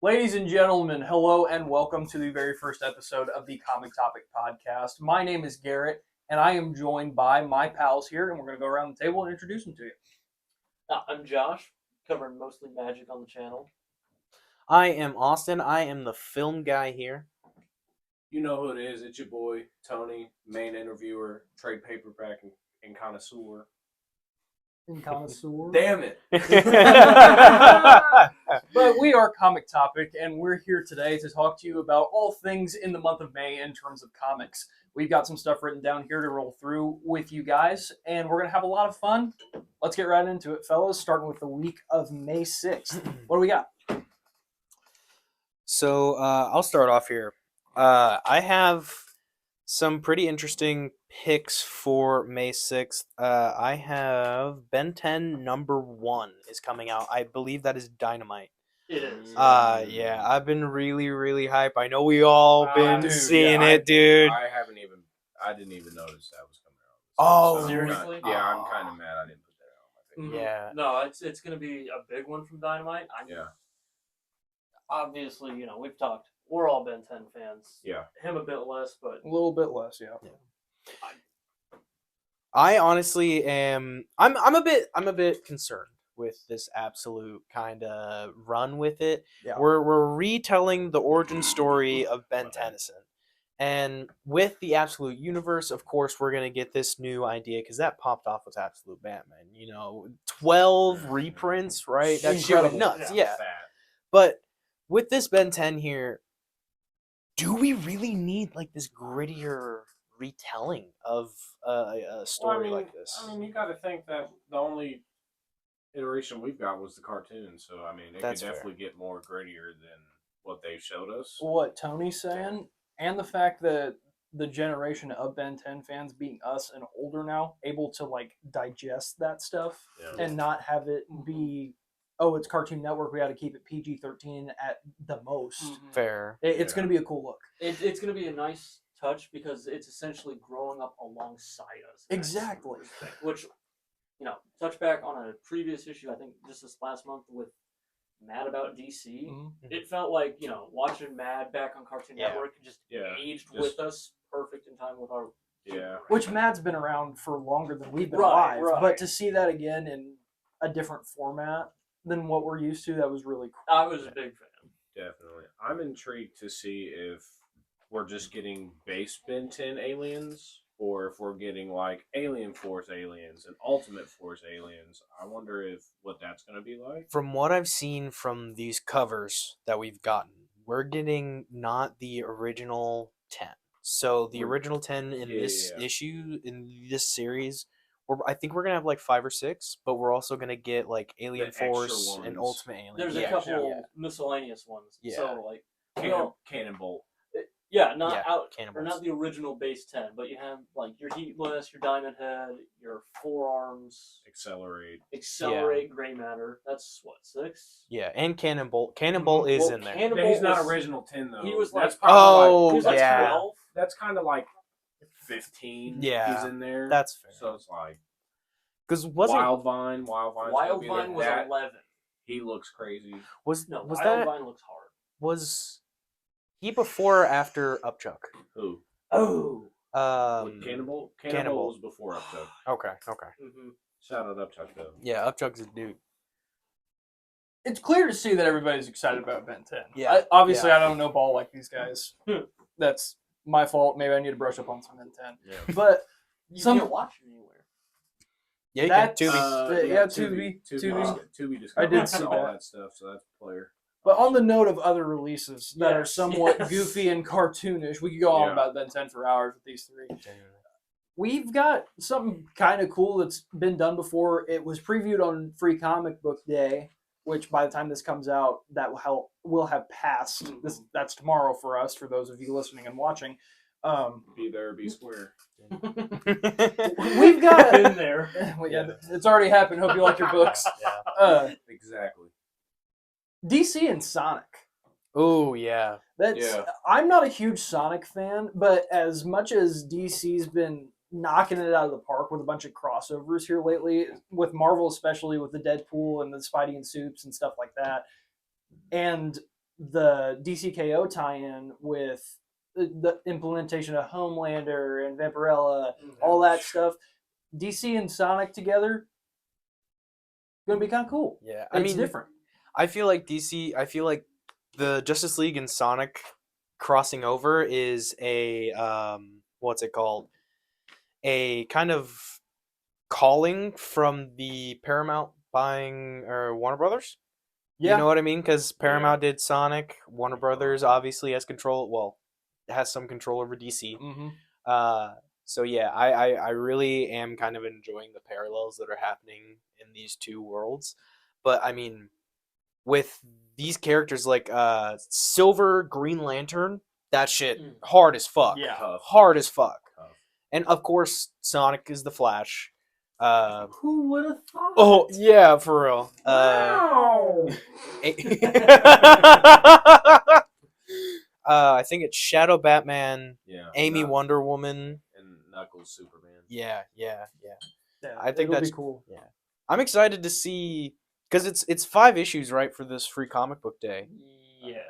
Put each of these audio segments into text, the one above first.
Ladies and gentlemen, hello and welcome to the very first episode of the Comic Topic Podcast. My name is Garrett, and I am joined by my pals here, and we're going to go around the table and introduce them to you. I'm Josh, covering mostly magic on the channel. I am Austin. I am the film guy here. You know who it is. It's your boy, Tony, main interviewer, trade paperback, and connoisseur. Connoisseur. Damn it. But we are Comic Topic, and we're here today to talk to you about all things in the month of May in terms of comics. We've got some stuff written down here to roll through with you guys, and we're going to have a lot of fun. Let's get right into it, fellas, starting with the week of May 6th. What do we got? So I'll start off here. I have some pretty interesting picks for May 6th. I have Ben 10 #1 is coming out. I believe that is Dynamite. It is. Yeah, I've been really hype. I know we all been Dude, seeing yeah, it, dude. I didn't even notice that was coming out. Oh, I'm seriously? I'm kind of mad I didn't put that on my pick. Yeah. No, it's going to be a big one from Dynamite. Yeah. Obviously, we've talked. We're all Ben 10 fans. Yeah. Him a bit less, but A little bit less, yeah. I honestly am. I'm a bit concerned with this absolute kind of run with it. Yeah. We're retelling the origin story of Ben Tennyson, and with the Absolute Universe, of course, we're gonna get this new idea because that popped off with Absolute Batman. 12 reprints, right? That shit went Incredible. nuts. Yeah. Fat. But with this Ben 10 here, do we really need like this grittier retelling of a story like this? I mean, you got to think that the only iteration we've got was the cartoon, so I mean, it That's could fair. definitely get more grittier than what they showed us. What Tony's saying, and the fact that the generation of Ben 10 fans, being us and older now, able to like digest that stuff Yeah. and not have it be, oh, it's Cartoon Network, we got to keep it PG-13 at the most. Fair. It's Yeah. going to be a cool look. it's going to be a nice touch because it's essentially growing up alongside us. in that Exactly. respect, which, touch back on a previous issue, I think just this last month with Mad About DC. Mhm. It felt like, watching Mad back on Cartoon Yeah. Network just Yeah, aged just- with us perfect in time with our. Yeah. Which Mad's been around for longer than we've been Right, alive, right. but to see that again in a different format than what we're used to, that was really cool. I was a big fan. Definitely. I'm intrigued to see if we're just getting base Ben 10 aliens or if we're getting like Alien Force aliens and Ultimate Force aliens. I wonder what that's going to be like. From what I've seen from these covers that we've gotten, we're getting not the original 10. So the original 10 in this issue, in this series, I think we're going to have like 5 or 6, but we're also going to get like Alien extra Force and ones. Ultimate Alien. There's a couple miscellaneous ones. Yeah. So like, Cannonbolt. not Cannibals. the original base 10, but you have like your Heatless, your Diamond Head, your Forearms, Accelerate, Gray Matter. That's what, 6? Yeah, and Cannonbolt. Cannonbolt is Well, in there. Cannonbolt He's not was- original 10 though. He was that's like, Oh, he was like yeah. 12. That's kind of like 15. Yeah, he's in there. That's fair. So it's like Because wasn't Wildvine. Wildvine was 11. He looks crazy. was No, was that Wildvine looks hard. was he before or after Upchuck? Who? Oh. Cannonbolt? Cannonbolt. Cannonbolt was before Upchuck. Okay. Mm-hmm. Shout out Upchuck though. Yeah, Upchuck's a dude. It's clear to see that everybody's excited about Ben 10. Yeah. Obviously, Yeah. I don't know ball like these guys. That's my fault. Maybe I need to brush up on some Ben 10. Yeah. But You Some- can't watch it anywhere. Yeah, you That's- can. Tubi. Yeah, Tubi. Tubi just I did see all that. that stuff, so that's a player. But on the note of other releases that are Yes, somewhat yes. goofy and cartoonish, we could go on Yeah. about Ben 10 for hours with these three. We've got something kind of cool that's been done before. It was previewed on Free Comic Book Day, which by the time this comes out, that will have passed. That's tomorrow for us, for those of you listening and watching. Be there, be square. We've got Been there. well, yeah, it's already happened. Hope you like your books. Yeah. Exactly. DC and Sonic. Oh yeah. Yeah. I'm not a huge Sonic fan, but as much as DC's been knocking it out of the park with a bunch of crossovers here lately, with Marvel especially with the Deadpool and the Spidey and Soups and stuff like that, and the DCKO tie-in with the implementation of Homelander and Vampirella, all that stuff. DC and Sonic together, gonna be kind of cool. Yeah, It's different. I feel like the Justice League and Sonic crossing over is a what's it called? A kind of calling from the Paramount buying or Warner Brothers. Yeah. You know what I mean? Because Paramount did Sonic. Warner Brothers obviously has control. Well, has some control over DC. Mm-hmm. So yeah, I really am kind of enjoying the parallels that are happening in these two worlds. But I mean, with these characters like Silver Green Lantern, that shit hard as fuck. Yeah. Hard as fuck. And of course, Sonic is the Flash. Who would have thought? Oh yeah, for real. Wow. I think it's Shadow Batman, Amy Knuckles. Wonder Woman, and Knuckles Superman. Yeah. I think that's cool. Yeah, I'm excited to see because it's 5 issues, right, for this free comic book day. Yes.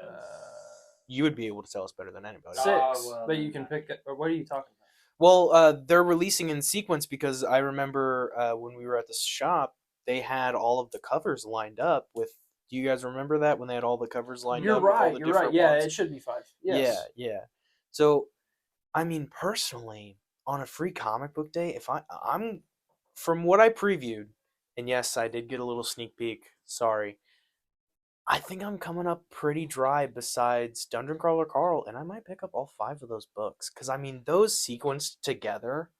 You would be able to tell us better than anybody. 6, well, but you can pick it. Or what are you talking about? Well, they're releasing in sequence because I remember when we were at the shop, they had all of the covers lined up with. Do you guys remember that when they had all the covers lined You're up? With all right. the You're different right. Yeah, ones? it should be 5. Yes. Yeah. So, I mean, personally, on a free comic book day, if I'm from what I previewed, and yes, I did get a little sneak peek. Sorry. I think I'm coming up pretty dry besides Dungeon Crawler Carl, and I might pick up all 5 of those books. Because, I mean, those sequenced together,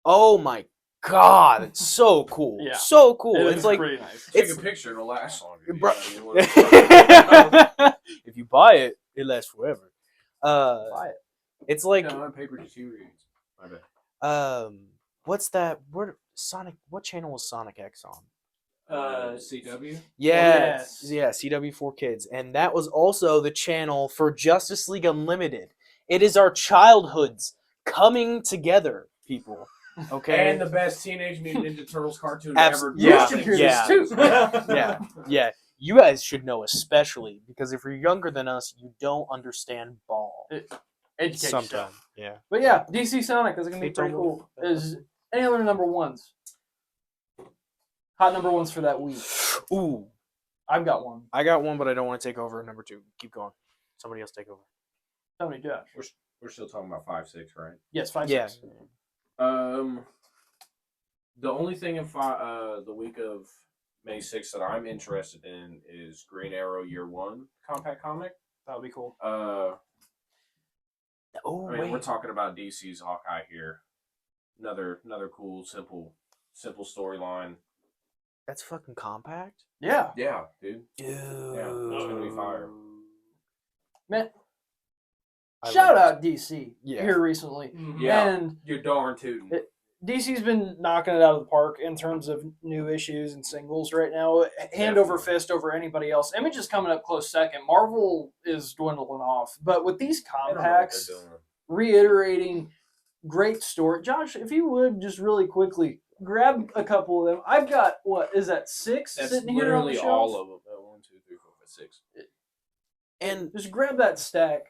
oh my god, it's so cool. Yeah. So cool. It's like, pretty nice. Take a picture, it'll last longer. Bro- You know, if you buy it, it lasts forever. Buy it. It's like, on paper to 2 reads. My bad. what's that? Sonic? What channel was Sonic X on? CW? Yes. Yeah, CW4Kids. And that was also the channel for Justice League Unlimited. It is our childhoods coming together, people. Okay? And the best Teenage Mutant Ninja Turtles cartoon Abs- ever. yeah, You should hear yeah. this too. Yeah. You guys should know especially, because if you're younger than us, you don't understand ball. Education. Sometimes. Yeah. But yeah, DC Sonic is going to be Hey, pretty Tomo. cool. Is any other number ones? Hot number ones for that week. Ooh. I've got one. I got one, but I don't want to take over number 2. Keep going. Somebody else take over. Tell me, Josh. We're still talking about 5-6, right? Yes, 5, Yeah. 6. The only thing in the week of May 6th that I'm interested in is Green Arrow Year 1 compact comic. That would be cool. We're talking about DC's Hawkeye here. Another cool, simple storyline. That's fucking compact? Yeah. Yeah, dude. Dude. Yeah, it's gonna be fire. Man, I shout love out DC Yeah. here recently. Yeah, And you're darn tootin'. DC's been knocking it out of the park in terms of new issues and singles right now. Hand over fist over anybody else. Image is coming up close second. Marvel is dwindling off. But with these I don't know what compacts, they're doing. reiterating great story. Josh, if you would just really quickly grab a couple of them. I've got, what is that, 6 That's sitting here on the literally shelf? all of them. 1, 2, 3, 4, 5, 6. And Just grab that stack.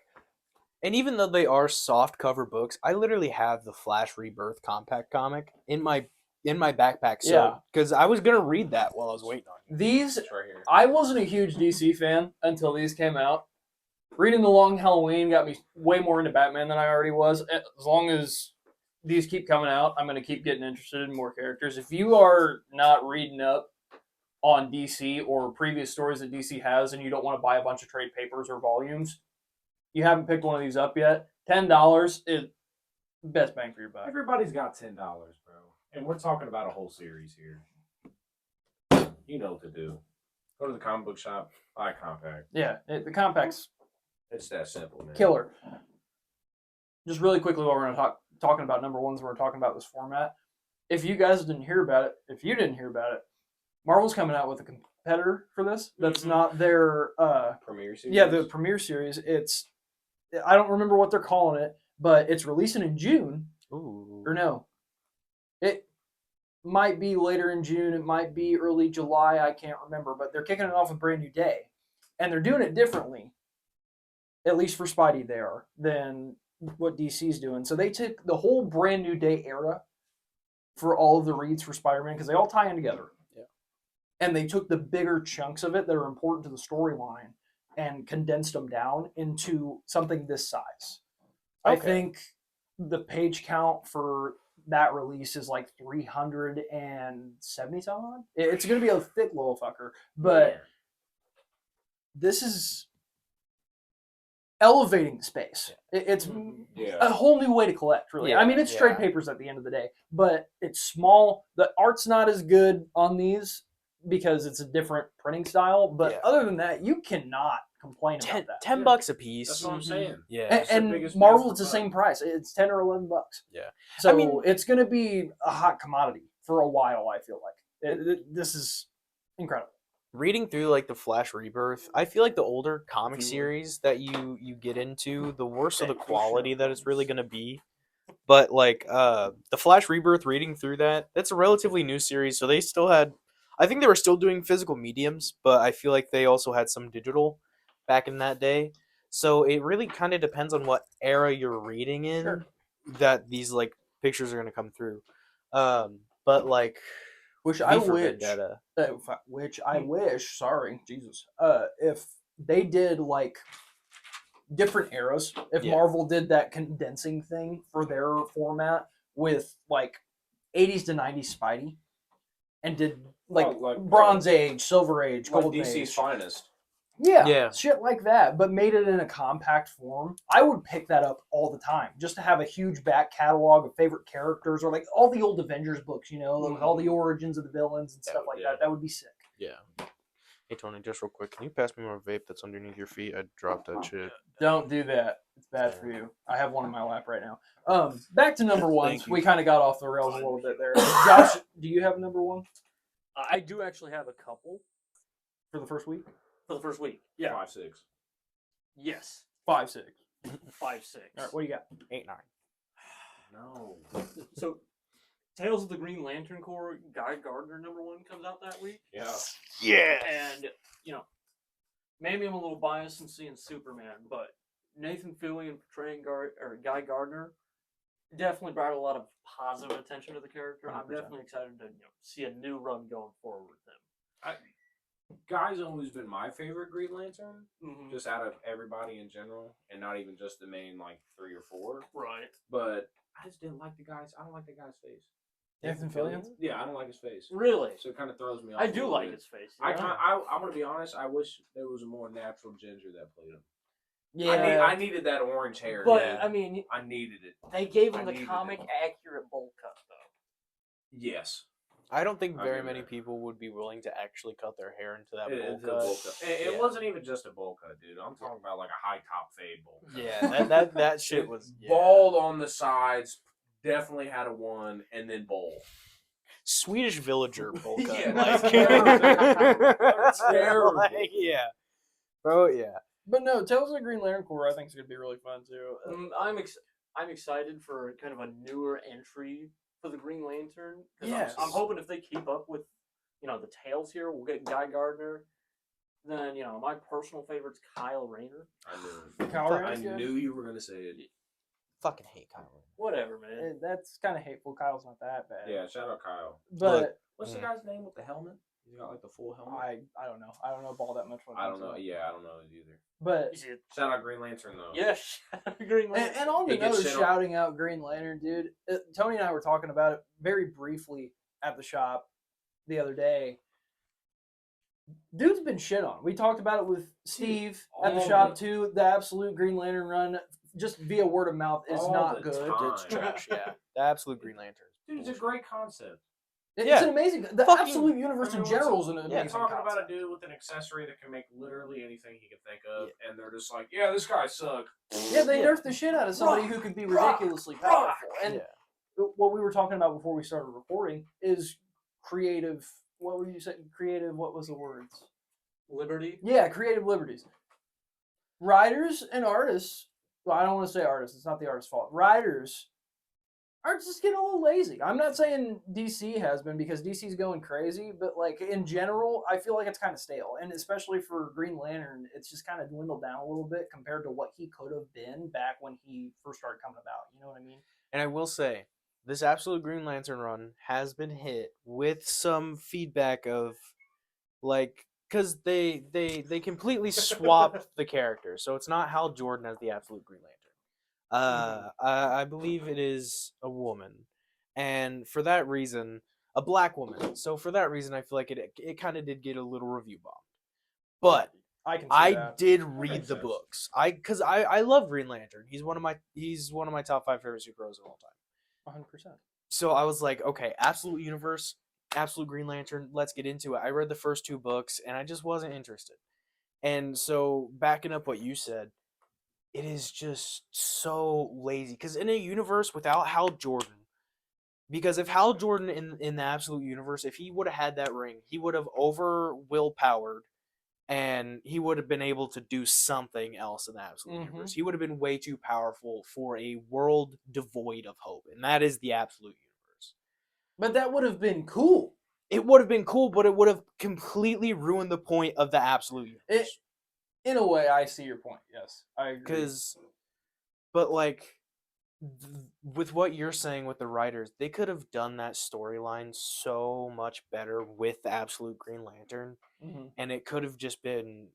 And even though they are soft cover books, I literally have the Flash Rebirth compact comic in my backpack. So, Yeah. because I was gonna read that while I was waiting on you. These, It's right here. I wasn't a huge DC fan until these came out. Reading The Long Halloween got me way more into Batman than I already was. As long as these keep coming out, I'm going to keep getting interested in more characters. If you are not reading up on DC or previous stories that DC has and you don't want to buy a bunch of trade papers or volumes, you haven't picked one of these up yet, $10 is best bang for your buck. Everybody's got $10, bro. And we're talking about a whole series here. You know what to do. Go to the comic book shop, buy a compact. Yeah, the compact's It's that simple, man. killer. Just really quickly while we're talking about number ones, we're talking about this format. If you guys didn't hear about it, Marvel's coming out with a competitor for this. That's not their Premiere series? yeah, the premiere series. I don't remember what they're calling it, but it's releasing in June. Ooh. Or no. It might be later in June, it might be early July, I can't remember, but they're kicking it off with Brand New Day. and they're doing it differently. At least for Spidey, they are than what DC's doing. So they took the whole brand new day era for all of the reads for Spider-Man because they all tie in together. Yeah. And they took the bigger chunks of it that are important to the storyline and condensed them down into something this size. I think the page count for that release is like 370 something. It's going to be a thick little fucker, but this is elevating the space. It's a whole new way to collect, really. Yeah, I mean, it's trade papers at the end of the day, but it's small. The art's not as good on these because it's a different printing style, but other than that, you cannot complain about that. $10 a piece. That's what I'm saying. Yeah. And Marvel, it's the same price. It's 10 or $11. Yeah. So I mean, it's going to be a hot commodity for a while, I feel like. This is incredible. Reading through like the Flash Rebirth, I feel like the older comic series that you get into, the worse of the quality that it's really going to be. But like the Flash Rebirth, reading through that's a relatively new series, so they still had, I think they were still doing physical mediums, but I feel like they also had some digital back in that day. So it really kind of depends on what era you're reading in that these like pictures are going to come through. But like Which I wish, sorry, Jesus, if they did like different eras, if Marvel did that condensing thing for their format with like 80s to 90s Spidey and did like Bronze Age, Silver Age, like Golden DC's Age. finest. Yeah, shit like that, but made it in a compact form. I would pick that up all the time, just to have a huge back catalog of favorite characters, or like all the old Avengers books, with all the origins of the villains and stuff like that. That would be sick. Yeah. Hey Tony, just real quick, can you pass me my vape that's underneath your feet? I dropped that shit. Don't do that. It's bad for you. I have one in my lap right now. Back to number one. We kind of got off the rails a little bit there. Josh, do you have a number one? I do actually have a couple for the first week. For the first week, yeah. 5-6. Yes. 5-6. 5-6. All right, what do you got? 8-9. No. So, Tales of the Green Lantern Corps, Guy Gardner #1 comes out that week. Yeah. Yeah. And maybe I'm a little biased in seeing Superman, but Nathan Fillion portraying Guy Gardner definitely brought a lot of positive attention to the character. 100%. I'm definitely excited to see a new run going forward with him. Guy's always been my favorite Green Lantern, just out of everybody in general, and not even just the main 3 or 4. Right. But I just didn't like the guy's. I don't like the guy's face. Nathan Fillion? Yeah, I don't like his face. Really? So it kind of throws me off. I do like his face. I'm gonna be honest. I wish there was a more natural ginger that played him. Yeah, I needed that orange hair. But dude. I mean, I needed it. They gave him the comic accurate bowl cut though. Yes. I don't think very many people would be willing to actually cut their hair into that bowl cut. It wasn't even just a bowl cut, dude. I'm talking about like a high top fade bowl cut. Yeah, that shit was bald on the sides. Definitely had a 1 and then bowl. Swedish villager bowl cut. Yeah, that's terrible. Yeah. Bro, yeah. But no, Tales of the Green Lantern Corps I think is going to be really fun too. I'm excited for kind of a newer entry for the Green Lantern. Yes. I'm hoping if they keep up with, the Tales here, we'll get Guy Gardner. Then, my personal favorite's Kyle Rayner. I knew you were going to say it. Fucking hate Kyle Rayner. Whatever, man. That's kind of hateful. Kyle's not that bad. Yeah, shout out Kyle. But what's the guy's name with the helmet? He's got like the full helmet. I don't know. I don't know ball that much. I don't know. Yeah, I don't know it either. But shout out Green Lantern though. Yes, Green Lantern. And on the note of shouting out Green Lantern, dude, Tony and I were talking about it very briefly at the shop the other day. Dude's been shit on. We talked about it with Steve at the shop too. The absolute Green Lantern run, just via word of mouth, is not good. It's trash. Yeah, the absolute Green Lantern. Dude, it's a great concept. It's an amazing. The absolute universe in general is an amazing. You're talking about a dude with an accessory that can make literally anything he can think of, and they're just like, "Yeah, this guy sucks." Yeah, they nerfed the shit out of somebody who could be ridiculously powerful. And what we were talking about before we started recording is creative. What were you saying? Creative. What was the words? Liberty. Yeah, creative liberties. Writers and artists. Well, I don't want to say artists. It's not the artist's fault. Writers are just getting a little lazy. I'm not saying DC has been because DC's going crazy, but like in general, I feel like it's kind of stale. And especially for Green Lantern, it's just kind of dwindled down a little bit compared to what he could have been back when he first started coming about. You know what I mean? And I will say, this Absolute Green Lantern run has been hit with some feedback of like because they completely swapped the character, so it's not Hal Jordan as the Absolute Green Lantern. I believe it is a woman, and for that reason, a black woman. So for that reason, I feel like it kind of did get a little review bombed. But I can see I that. did That read makes the sense. books. I love Green Lantern. He's one of my top 5 favorite superheroes of all time. 100%. So I was like, okay, Absolute Universe, Absolute Green Lantern, let's get into it. I read the first 2 books and I just wasn't interested. And so backing up what you said, it is just so lazy. Because in a universe without Hal Jordan, because if Hal Jordan in the Absolute Universe, if he would have had that ring, he would have over willpowered and he would have been able to do something else in the Absolute Universe. He would have been way too powerful for a world devoid of hope. And that is the Absolute Universe. But that would have been cool. It would have been cool, but it would have completely ruined the point of the Absolute Universe. In a way, I see your point. Yes, I agree. But like, with what you're saying with the writers, they could have done that storyline so much better with the Absolute Green Lantern, and it could have just been,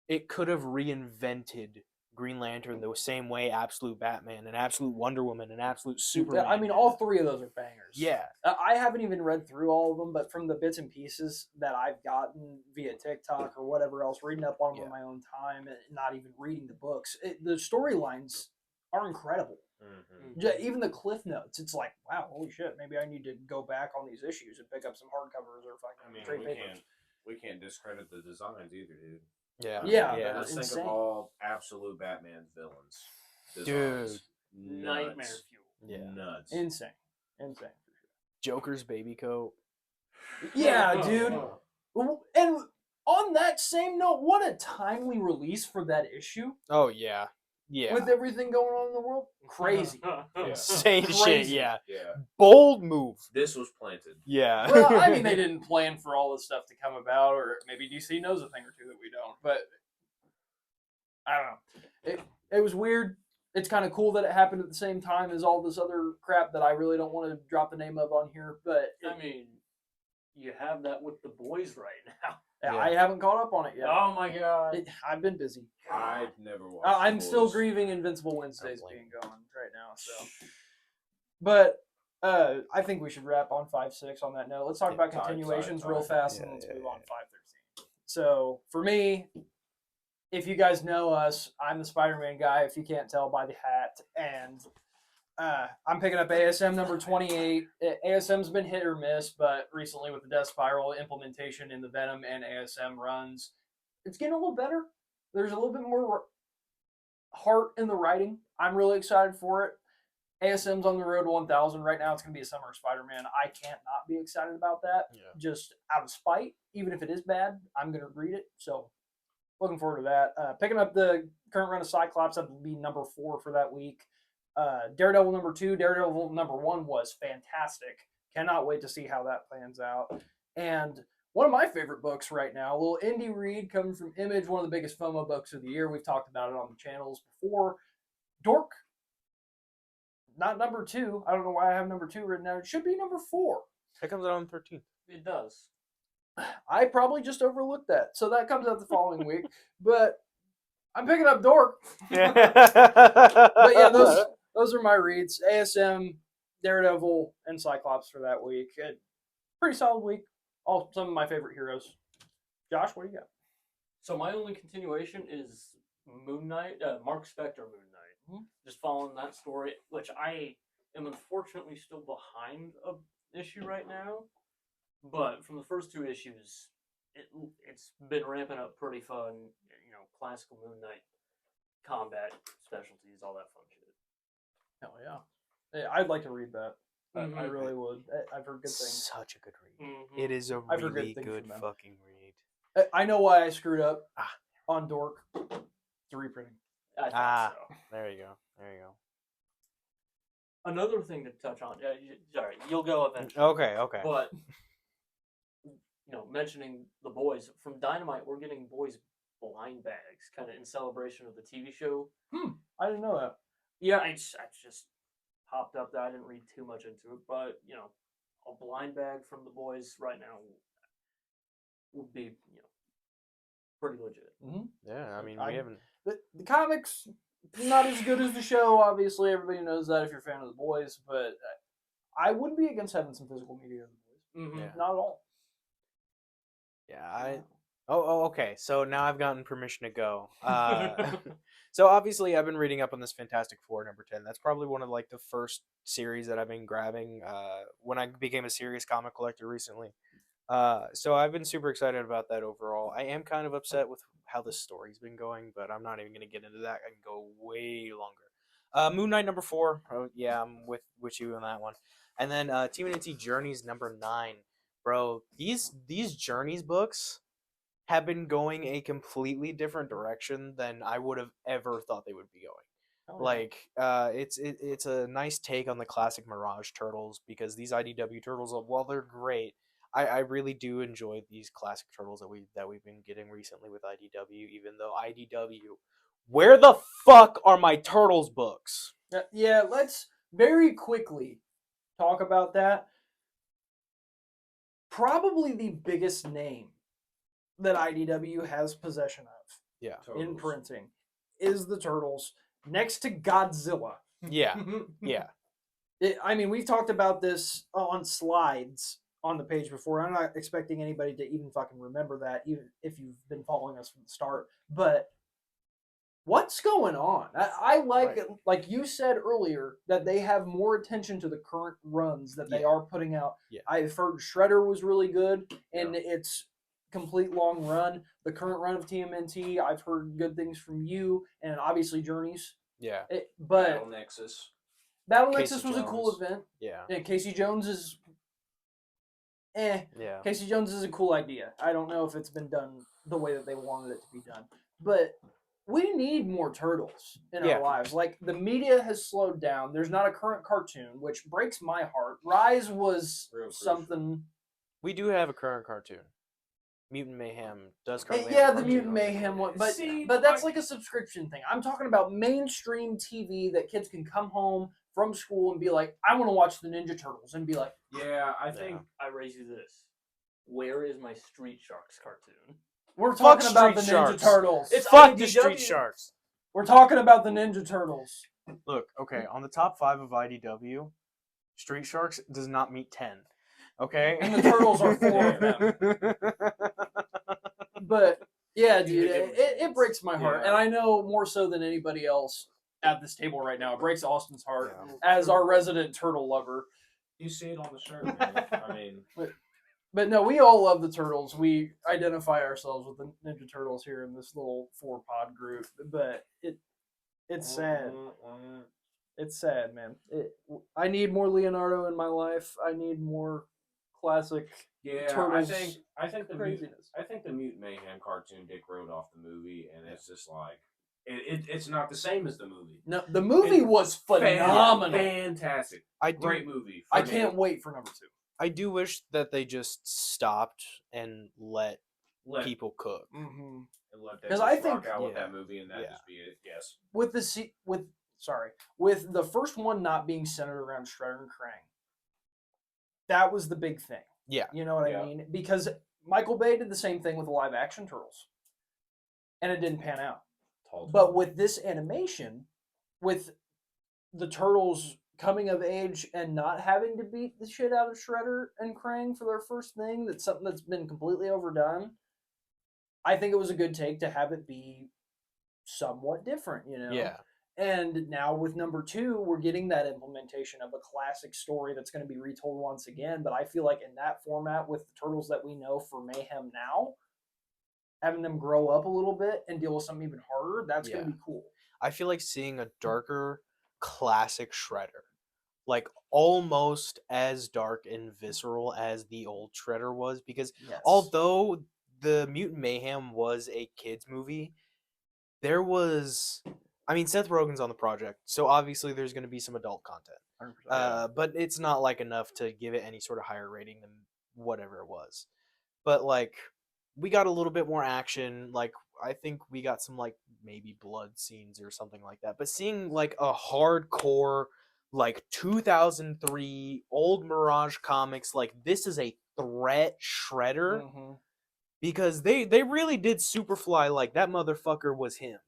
it could have reinvented Green Lantern the same way Absolute Batman and Absolute Wonder Woman and Absolute Superman. I mean, all 3 of those are bangers. Yeah. I haven't even read through all of them, but from the bits and pieces that I've gotten via TikTok or whatever else, reading up on them on my own time, and not even reading the books, the storylines are incredible. Even the cliff notes, it's like, wow, holy shit, maybe I need to go back on these issues and pick up some hardcovers or fucking trade papers. We can't discredit the designs either, dude. Yeah. Let's think insane. of all Absolute Batman's villains. Dude. Nightmare Nuts. fuel. Yeah. Nuts. Insane. Joker's baby coat. Yeah, dude. And on that same note, what a timely release for that issue. Oh yeah. Yeah. With everything going on in the world. Crazy. Insane shit, Crazy. yeah. Yeah. Bold move. This was planted. Yeah. Well, I mean, they didn't plan for all this stuff to come about, or maybe DC knows a thing or two that we don't. But I don't know. It was weird. It's kind of cool that it happened at the same time as all this other crap that I really don't want to drop the name of on here. But I mean, you have that with the boys right now. I haven't caught up on it yet. Oh my god! I've been busy. I've never watched. I'm The still Boys. grieving Invincible Wednesdays being gone right now. So, but I think we should wrap on 5-6 on that note. Let's talk about continuations real fast, and let's move on to 5-13. So for me, if you guys know us, I'm the Spider-Man guy. If you can't tell by the hat, and I'm picking up ASM number 28. ASM's been hit or miss, but recently with the Death Spiral implementation in the Venom and ASM runs, it's getting a little better. There's a little bit more heart in the writing. I'm really excited for it. ASM's on the road to 1,000 right now. It's going to be a Summer of Spider-Man. I can't not be excited about that. Yeah. Just out of spite, even if it is bad, I'm going to read it. So looking forward to that. Picking up the current run of Cyclops, that will be number 4 for that week. Daredevil number 2, Daredevil number 1 was fantastic. Cannot wait to see how that plans out. And one of my favorite books right now, a little indie read coming from Image, one of the biggest FOMO books of the year. We've talked about it on the channels before. Dork, not number 2. I don't know why I have number 2 written down. It should be number 4. That comes out on the 13th. It does. I probably just overlooked that. So that comes out the following week. But I'm picking up Dork. Yeah. But yeah, those are my reads. ASM, Daredevil, and Cyclops for that week. Pretty solid week. All some of my favorite heroes. Josh, what do you got? So my only continuation is Moon Knight, Mark Spector Moon Knight. Just following that story, which I am unfortunately still behind a issue right now. But from the first 2 issues, it's been ramping up pretty fun. You know, classical Moon Knight combat specialties, all that fun shit. Hell yeah. I'd like to read that. I really would. I've heard good things. Such a good read. It is a I've heard really good things good from them. fucking read. I know why I screwed up on Dork. It's a reprinting. I thought so. There you go. There you go. Another thing to touch on. Sorry, you'll go eventually. Okay. But mentioning the boys from Dynamite, we're getting boys blind bags, kind of in celebration of the TV show. I didn't know that. Yeah, I just popped up that I didn't read too much into it, but a blind bag from the boys right now would be pretty legit. Mm-hmm. Yeah, I mean, I- we haven't. The comics not as good as the show. Obviously, everybody knows that if you're a fan of the boys. But I wouldn't be against having some physical media of the boys. Mm-hmm. Yeah. Not at all. Yeah, okay. So now I've gotten permission to go. So obviously I've been reading up on this Fantastic Four #10. That's probably one of like the first series that I've been grabbing when I became a serious comic collector recently. So I've been super excited about that overall. I am kind of upset with how the story's been going, but I'm not even going to get into that. I can go way longer. Moon Knight #4. Oh, yeah, I'm with you on that one. And then TMNT Journeys #9. Bro, these Journeys books have been going a completely different direction than I would have ever thought they would be going. Oh, yeah. Like, it's a nice take on the classic Mirage Turtles, because these IDW Turtles, while they're great, I really do enjoy these classic Turtles that we've been getting recently with IDW. Even though IDW, where the fuck are my Turtles books? Yeah, let's very quickly talk about that. Probably the biggest name that IDW has possession of Yeah, in printing is the Turtles, next to Godzilla. yeah, yeah. I mean, we've talked about this on slides on the page before. I'm not expecting anybody to even fucking remember that, even if you've been following us from the start. But what's going on? I like, Right. like you said earlier, that they have more attention to the current runs that they Yeah. are putting out. Yeah. I've heard Shredder was really good, and it's complete long run. The current run of TMNT, I've heard good things from you, and obviously Journeys. Yeah. But Battle Nexus. Battle Casey Nexus was a cool Jones. event. Yeah. Yeah, Casey Jones is Yeah. Casey Jones is a cool idea. I don't know if it's been done the way that they wanted it to be done. But we need more turtles in Yeah. our lives. Like, the media has slowed down. There's not a current cartoon, which breaks my heart. Rise was Real crucial. something. We do have a current cartoon. Mutant Mayhem does currently have Yeah, a the cartoon Mutant on Mayhem Nickelodeon. one, but See, that's like a subscription thing. I'm talking about mainstream TV that kids can come home from school and be like, I want to watch the Ninja Turtles, and be like, Yeah, I think I raise you this: where is my Street Sharks cartoon? we're Fuck talking about the Street Ninja Sharks. Turtles. It's Fuck the IDW. Street Sharks. We're talking about the Ninja Turtles. Look, okay, on the top 5 of IDW, Street Sharks does not meet 10. Okay? And the Turtles are 4 of them. But yeah, dude, it breaks my heart, Yeah. and I know more so than anybody else at this table right now. It breaks Austin's heart Yeah. as our resident turtle lover. you see it on the shirt, man. I mean, But no, we all love the Turtles. We identify ourselves with the Ninja Turtles here in this little 4-pod group. But it's sad. It's sad, man. I need more Leonardo in my life. I need more classic Yeah, Turtles I think the craziness. Mutant Mayhem cartoon Dick wrote off the movie, and it's just like it's not the same as the movie. No, the movie was phenomenal. Fantastic, great movie. I can't wait for number 2. I do wish that they just stopped and let let people cook. Mm-hmm. and let that 'Cause just I rock think- out with yeah. that movie, and that Yeah. just be it. Yes. With with the first one not being centered around Shredder and Krang, that was the big thing. Yeah. You know what Yeah. I mean? Because Michael Bay did the same thing with the live action Turtles, and it didn't pan out. But with this animation, with the Turtles coming of age and not having to beat the shit out of Shredder and Krang for their first thing, that's something that's been completely overdone. I think it was a good take to have it be somewhat different, you know? Yeah. And now with number 2, we're getting that implementation of a classic story that's going to be retold once again. But I feel like in that format, with the Turtles that we know for Mayhem now, having them grow up a little bit and deal with something even harder, that's going to be cool. I feel like seeing a darker classic Shredder. Like almost as dark and visceral as the old Shredder was, because Yes. although the Mutant Mayhem was a kids movie, there was I mean, Seth Rogen's on the project, so obviously there's going to be some adult content. 100%. But it's not like enough to give it any sort of higher rating than whatever it was. But like, we got a little bit more action. Like, I think we got some like maybe blood scenes or something like that. But seeing like a hardcore like 2003 old Mirage comics, like this is a threat shredder Mhm. because they really did Superfly like that motherfucker was him.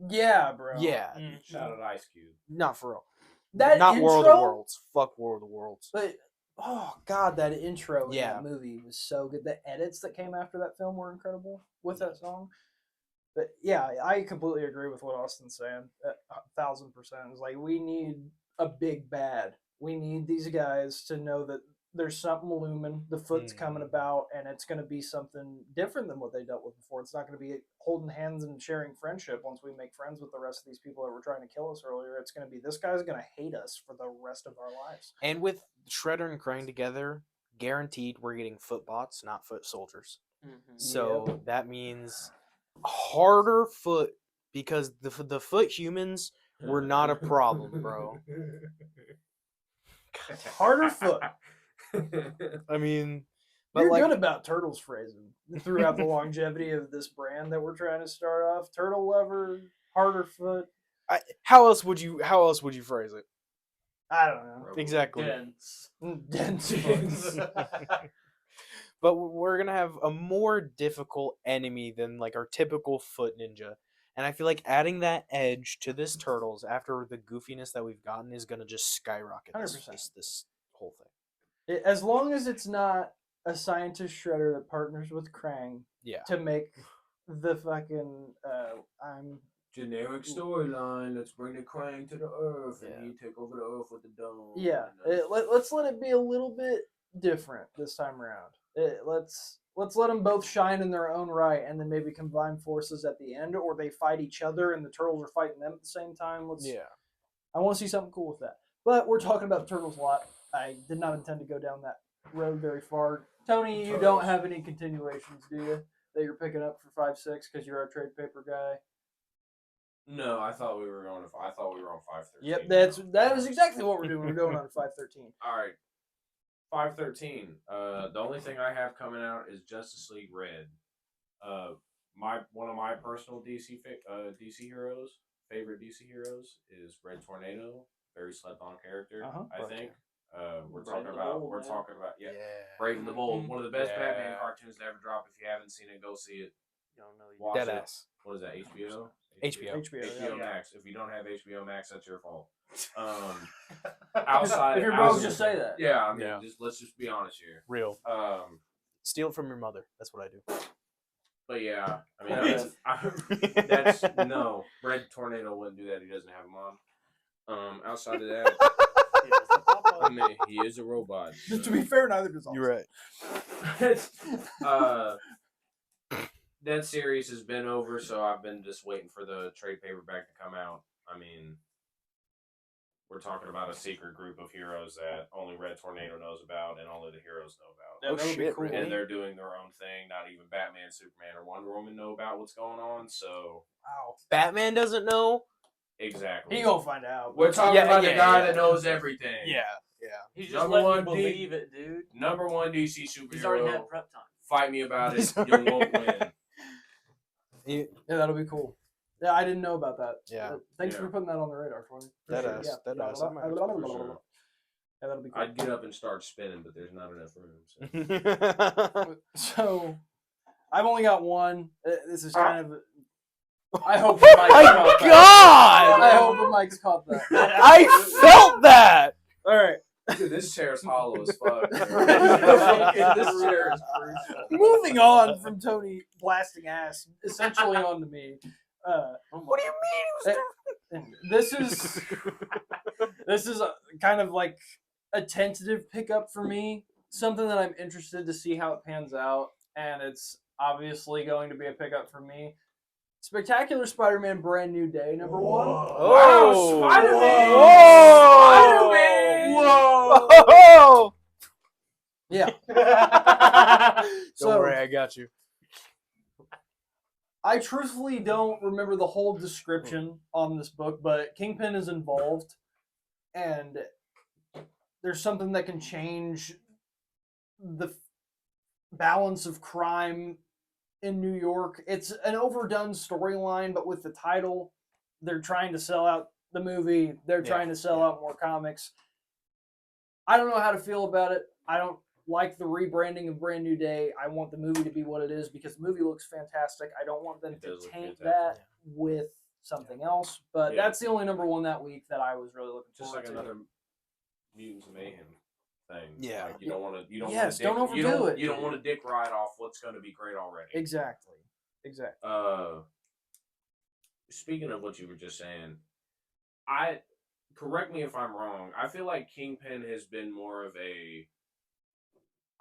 Yeah, bro. Yeah, Shout out Ice Cube. not for real. That Not intro, World of Worlds. Fuck World of Worlds. But oh god, that intro in Yeah. that movie was so good. The edits that came after that film were incredible with that song. But yeah, I completely agree with what Austin's saying. 1,000%. It's like we need a big bad. We need these guys to know that there's something looming. The foot's coming about, and it's going to be something different than what they dealt with before. It's not going to be holding hands and sharing friendship once we make friends with the rest of these people that were trying to kill us earlier. It's going to be this guy's going to hate us for the rest of our lives. And with Shredder and Krang together, guaranteed we're getting foot bots, not foot soldiers. Mhm. So that means harder foot because the foot humans were not a problem, bro. Harder foot. I mean, but You're like, good about turtles phrasing throughout the longevity of this brand that we're trying to start off. Turtle lover, harder foot. how else would you phrase it? I don't know. Exactly. Dense. Dense. But we're gonna have a more difficult enemy than like our typical foot ninja. And I feel like adding that edge to this turtles after the goofiness that we've gotten is gonna just skyrocket 100%. this whole thing. As long as it's not a scientist shredder that partners with Krang Yeah. to make the fucking I'm Generic storyline. Let's bring the Krang to the Earth, Yeah. and he take over the Earth with the dome. yeah. Let's let it be a little bit different this time around. Let's let them both shine in their own right, and then maybe combine forces at the end, or they fight each other and the turtles are fighting them at the same time. I want to see something cool with that. But we're talking about turtles a lot. I did not intend to go down that road very far. Tony, you don't have any continuations, do you? That you're picking up for 5-6 because you're our trade paper guy. No, I thought we were going. I thought we were on 513. Yep, that is exactly what we're doing. We're going on 513. All right. 513. The only thing I have coming out is Justice League Red. One of my personal DC heroes, favorite DC heroes, is Red Tornado. Very slept on character, I think. We're talking about Brave and the Bold, one of the best Batman cartoons to ever drop. If you haven't seen it, go see it. You don't know. Watch it. Deadass. What is that? HBO. HBO. Max. If you don't have HBO Max, that's your fault. Outside, if you're broke, just say that. Yeah, I mean, let's just be honest here. Real. Steal it from your mother. That's what I do. But yeah, I mean, that's no. Red Tornado wouldn't do that. He doesn't have a mom. Outside of that, I mean, he is a robot. So. To be fair, neither does Austin. You're right. That series has been over, so I've been just waiting for the trade paperback to come out. I mean, we're talking about a secret group of heroes that only Red Tornado knows about and only the heroes know about. Oh shit! Cool. Really? And they're doing their own thing. Not even Batman, Superman, or Wonder Woman know about what's going on. So, Wow. Batman doesn't know. Exactly. He gonna find out. We're talking about the guy that knows everything. Yeah. He's just Number letting you one believe it, dude. Number one DC He's already superhero. had prep time. Fight me about it. You won't win. Yeah, that'll be cool. Yeah, I didn't know about that. Yeah. Thanks for putting that on the radar for me. That Sure. ass. Yeah. That ass. Sure. Yeah, that'll be cool. I'd get up and start spinning, but there's not enough room. So. So, I've only got one. This is kind of. I hope Oh the my mic's caught that. God! I hope the mic's caught that. I felt that. All right. Dude, this chair's hollow as fuck. This chair is crucial. Moving on from Tony blasting ass, essentially onto me. What do you mean? This is a, kind of like a tentative pickup for me. Something that I'm interested to see how it pans out, and it's obviously going to be a pickup for me. Spectacular Spider-Man Brand New Day, number 1. Oh, wow, Spider-Man! Whoa! Spider-Man! Whoa! Yeah. Don't worry, I got you. I truthfully don't remember the whole description on this book, but Kingpin is involved, and there's something that can change the balance of crime in New York. It's an overdone storyline, but with the title, they're trying to sell out the movie. They're trying to sell out more comics. I don't know how to feel about it. I don't like the rebranding of Brand New Day. I want the movie to be what it is because the movie looks fantastic. I don't want them to taint that with something else. But that's the only number one that week that I was really looking just forward like to. another Mutants Mayhem thing. Yeah. Like you don't want to. Don't overdo it. You don't want to dick ride off what's going to be great already. Exactly. Speaking of what you were just saying, correct me if I'm wrong. I feel like Kingpin has been more of a.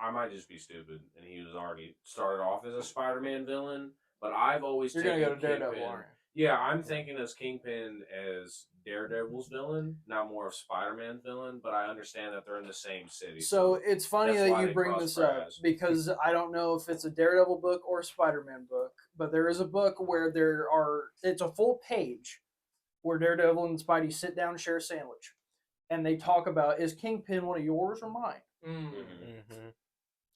I might just be stupid, and he was already started off as a Spider-Man villain. But I've always You're taken gonna go to Daredevil, Kingpin. aren't Yeah, I'm thinking as Kingpin as Daredevil's villain, not more of Spider-Man's villain. But I understand that they're in the same city. So it's funny that's that why you they bring cross this up paths. because I don't know if it's a Daredevil book or a Spider-Man book, but there is a book where it's a full page where Daredevil and Spidey sit down and share a sandwich. And they talk about, is Kingpin one of yours or mine? Mm-hmm.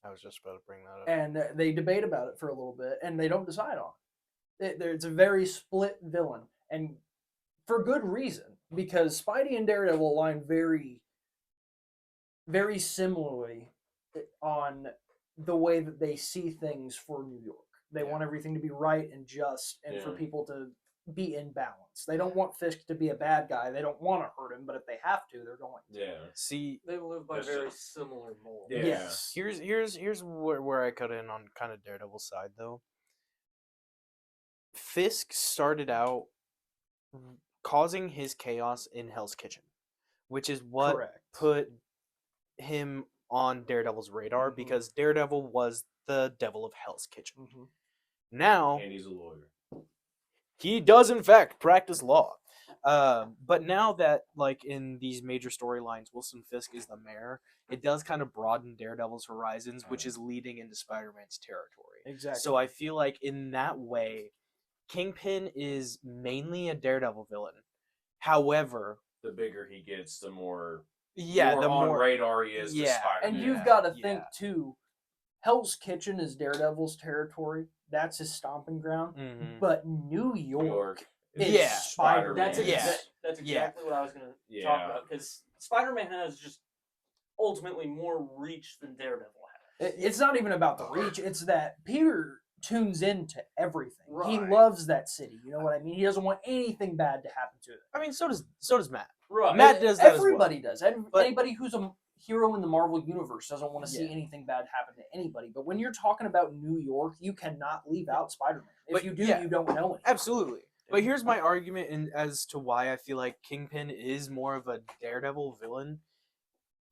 I was just about to bring that up. And they debate about it for a little bit, and they don't decide on it. It's a very split villain, and for good reason, because Spidey and Daredevil align very, very similarly on the way that they see things for New York. They want everything to be right and just, and for people to be in balance. They don't want Fisk to be a bad guy. They don't want to hurt him, but if they have to, they're going to. Yeah. See, They live by very similar molds. Yeah. Yes. Here's where I cut in on kind of Daredevil's side though. Fisk started out causing his chaos in Hell's Kitchen, which is what put him on Daredevil's radar because Daredevil was the devil of Hell's Kitchen. Now, and he's a lawyer. He does, in fact, practice law. But now that, like, in these major storylines, Wilson Fisk is the mayor, it does kind of broaden Daredevil's horizons, which is leading into Spider-Man's territory. Exactly. So I feel like in that way, Kingpin is mainly a Daredevil villain. However, the bigger he gets, the more the on more radar he is to Spider-Man. And you've got to think, too, Hell's Kitchen is Daredevil's territory. That's his stomping ground. But New York is Spider-Man. That's exactly what I was going to talk about. Because Spider-Man has just ultimately more reach than Daredevil has. It's not even about the reach. It's that Peter tunes into everything. Right. He loves that city. You know what I mean? He doesn't want anything bad to happen to it. I mean, so does Matt. Right. Matt does that Everybody as well. does. Anybody who's a hero in the Marvel universe doesn't want to see anything bad happen to anybody. But when you're talking about New York, you cannot leave out Spider-Man. If you do, you don't know it. Absolutely. But here's my argument as to why I feel like Kingpin is more of a Daredevil villain.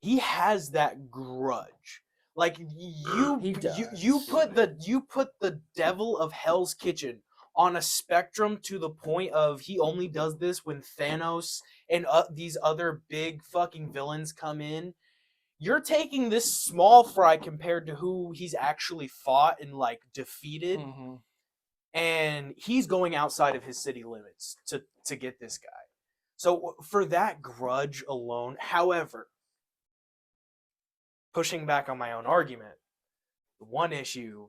He has that grudge. Like you put the devil of Hell's Kitchen on a spectrum to the point of he only does this when Thanos and these other big fucking villains come in. You're taking this small fry compared to who he's actually fought and like defeated, and he's going outside of his city limits to get this guy. So for that grudge alone, however, pushing back on my own argument, the one issue,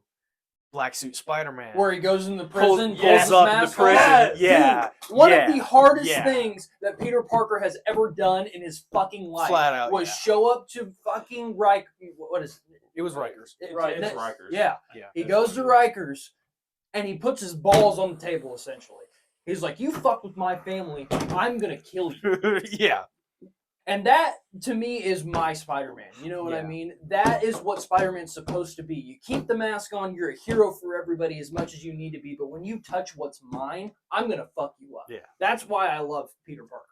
Black Suit Spider-Man, where he goes in the prison, pulls up the prison. Dude, one of the hardest things that Peter Parker has ever done in his fucking life flat out, was show up to fucking Riker. What is it? It was Rikers. It's Rikers. Yeah. He goes to Rikers, and he puts his balls on the table, essentially. He's like, you fuck with my family, I'm going to kill you. And that, to me, is my Spider-Man. You know what I mean? That is what Spider-Man's supposed to be. You keep the mask on, you're a hero for everybody as much as you need to be, but when you touch what's mine, I'm going to fuck you up. Yeah. That's why I love Peter Parker.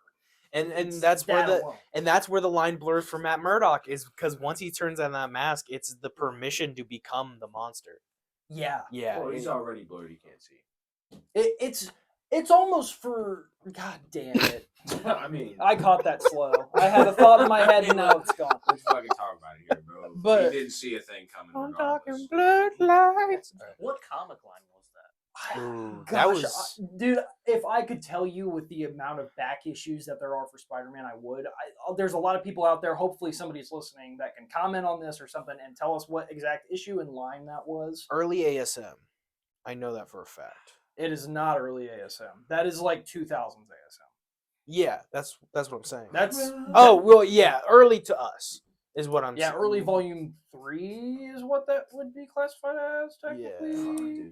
And that's where the line blurs for Matt Murdock, is because once he turns on that mask, it's the permission to become the monster. Yeah. Well, he's already blurred, he can't see. It's almost for... God damn it. I mean... I caught that slow. I had a thought in my head and now it's gone. Let's fucking talk about it here, bro. But he didn't see a thing coming. I'm talking blood lights. What comic line was that? Ooh, Gosh, that was dude. If I could tell you with the amount of back issues that there are for Spider-Man, I would. There's a lot of people out there. Hopefully, somebody's listening that can comment on this or something and tell us what exact issue and line that was. early ASM. I know that for a fact. It is not early ASM. That is like 2000s ASM. Yeah, that's what I'm saying. That's Oh well, yeah, early to us is what I'm yeah. saying. Early volume 3 is what that would be classified as technically. Yeah.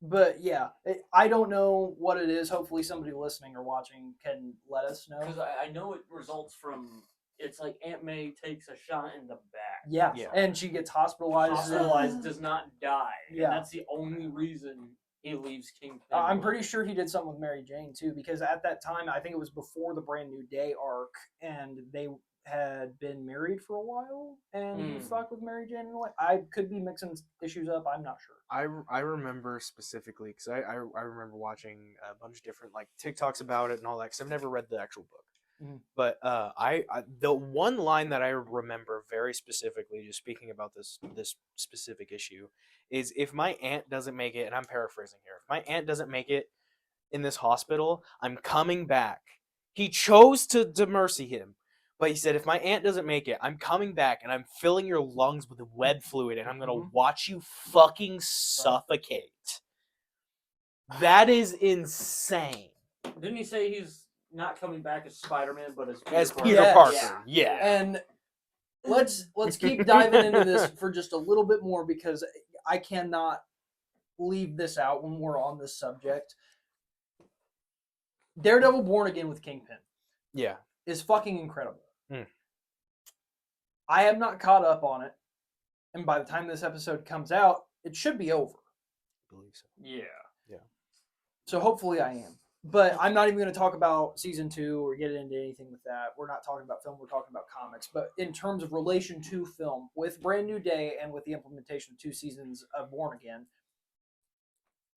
But yeah, I don't know what it is. Hopefully, somebody listening or watching can let us know. Because I know it results from it's like Aunt May takes a shot in the back. Yeah, Yeah. and she gets hospitalized. Hospitalized, does not die. Yeah. And that's the only reason he leaves Kingpin. I'm pretty sure he did something with Mary Jane too, because at that time, I think it was before the Brand New Day arc, and they had been married for a while, and he fucked with Mary Jane in a way. I could be mixing issues up. I'm not sure. I remember specifically because I remember watching a bunch of different like TikToks about it and all that because I've never read the actual book. Mhm. But I the one line that I remember very specifically, just speaking about this specific issue, is if my aunt doesn't make it, and I'm paraphrasing here, if my aunt doesn't make it in this hospital, I'm coming back. He chose to mercy him, but he said, if my aunt doesn't make it, I'm coming back and I'm filling your lungs with web fluid and I'm gonna watch you fucking suffocate. That is insane. Didn't he say he's not coming back as Spider-Man, but as As Parker? Peter Yes. Parker, yeah. And let's keep diving into this for just a little bit more because I cannot leave this out when we're on this subject. Daredevil Born Again with Kingpin Yeah. is fucking incredible. Mm. I have not caught up on it, and by the time this episode comes out, it should be over. I believe so. Yeah. So hopefully I am. But I'm not even going to talk about season 2 or get into anything with that. We're not talking about film, we're talking about comics. But in terms of relation to film, with Brand New Day and with the implementation of 2 seasons of Born Again,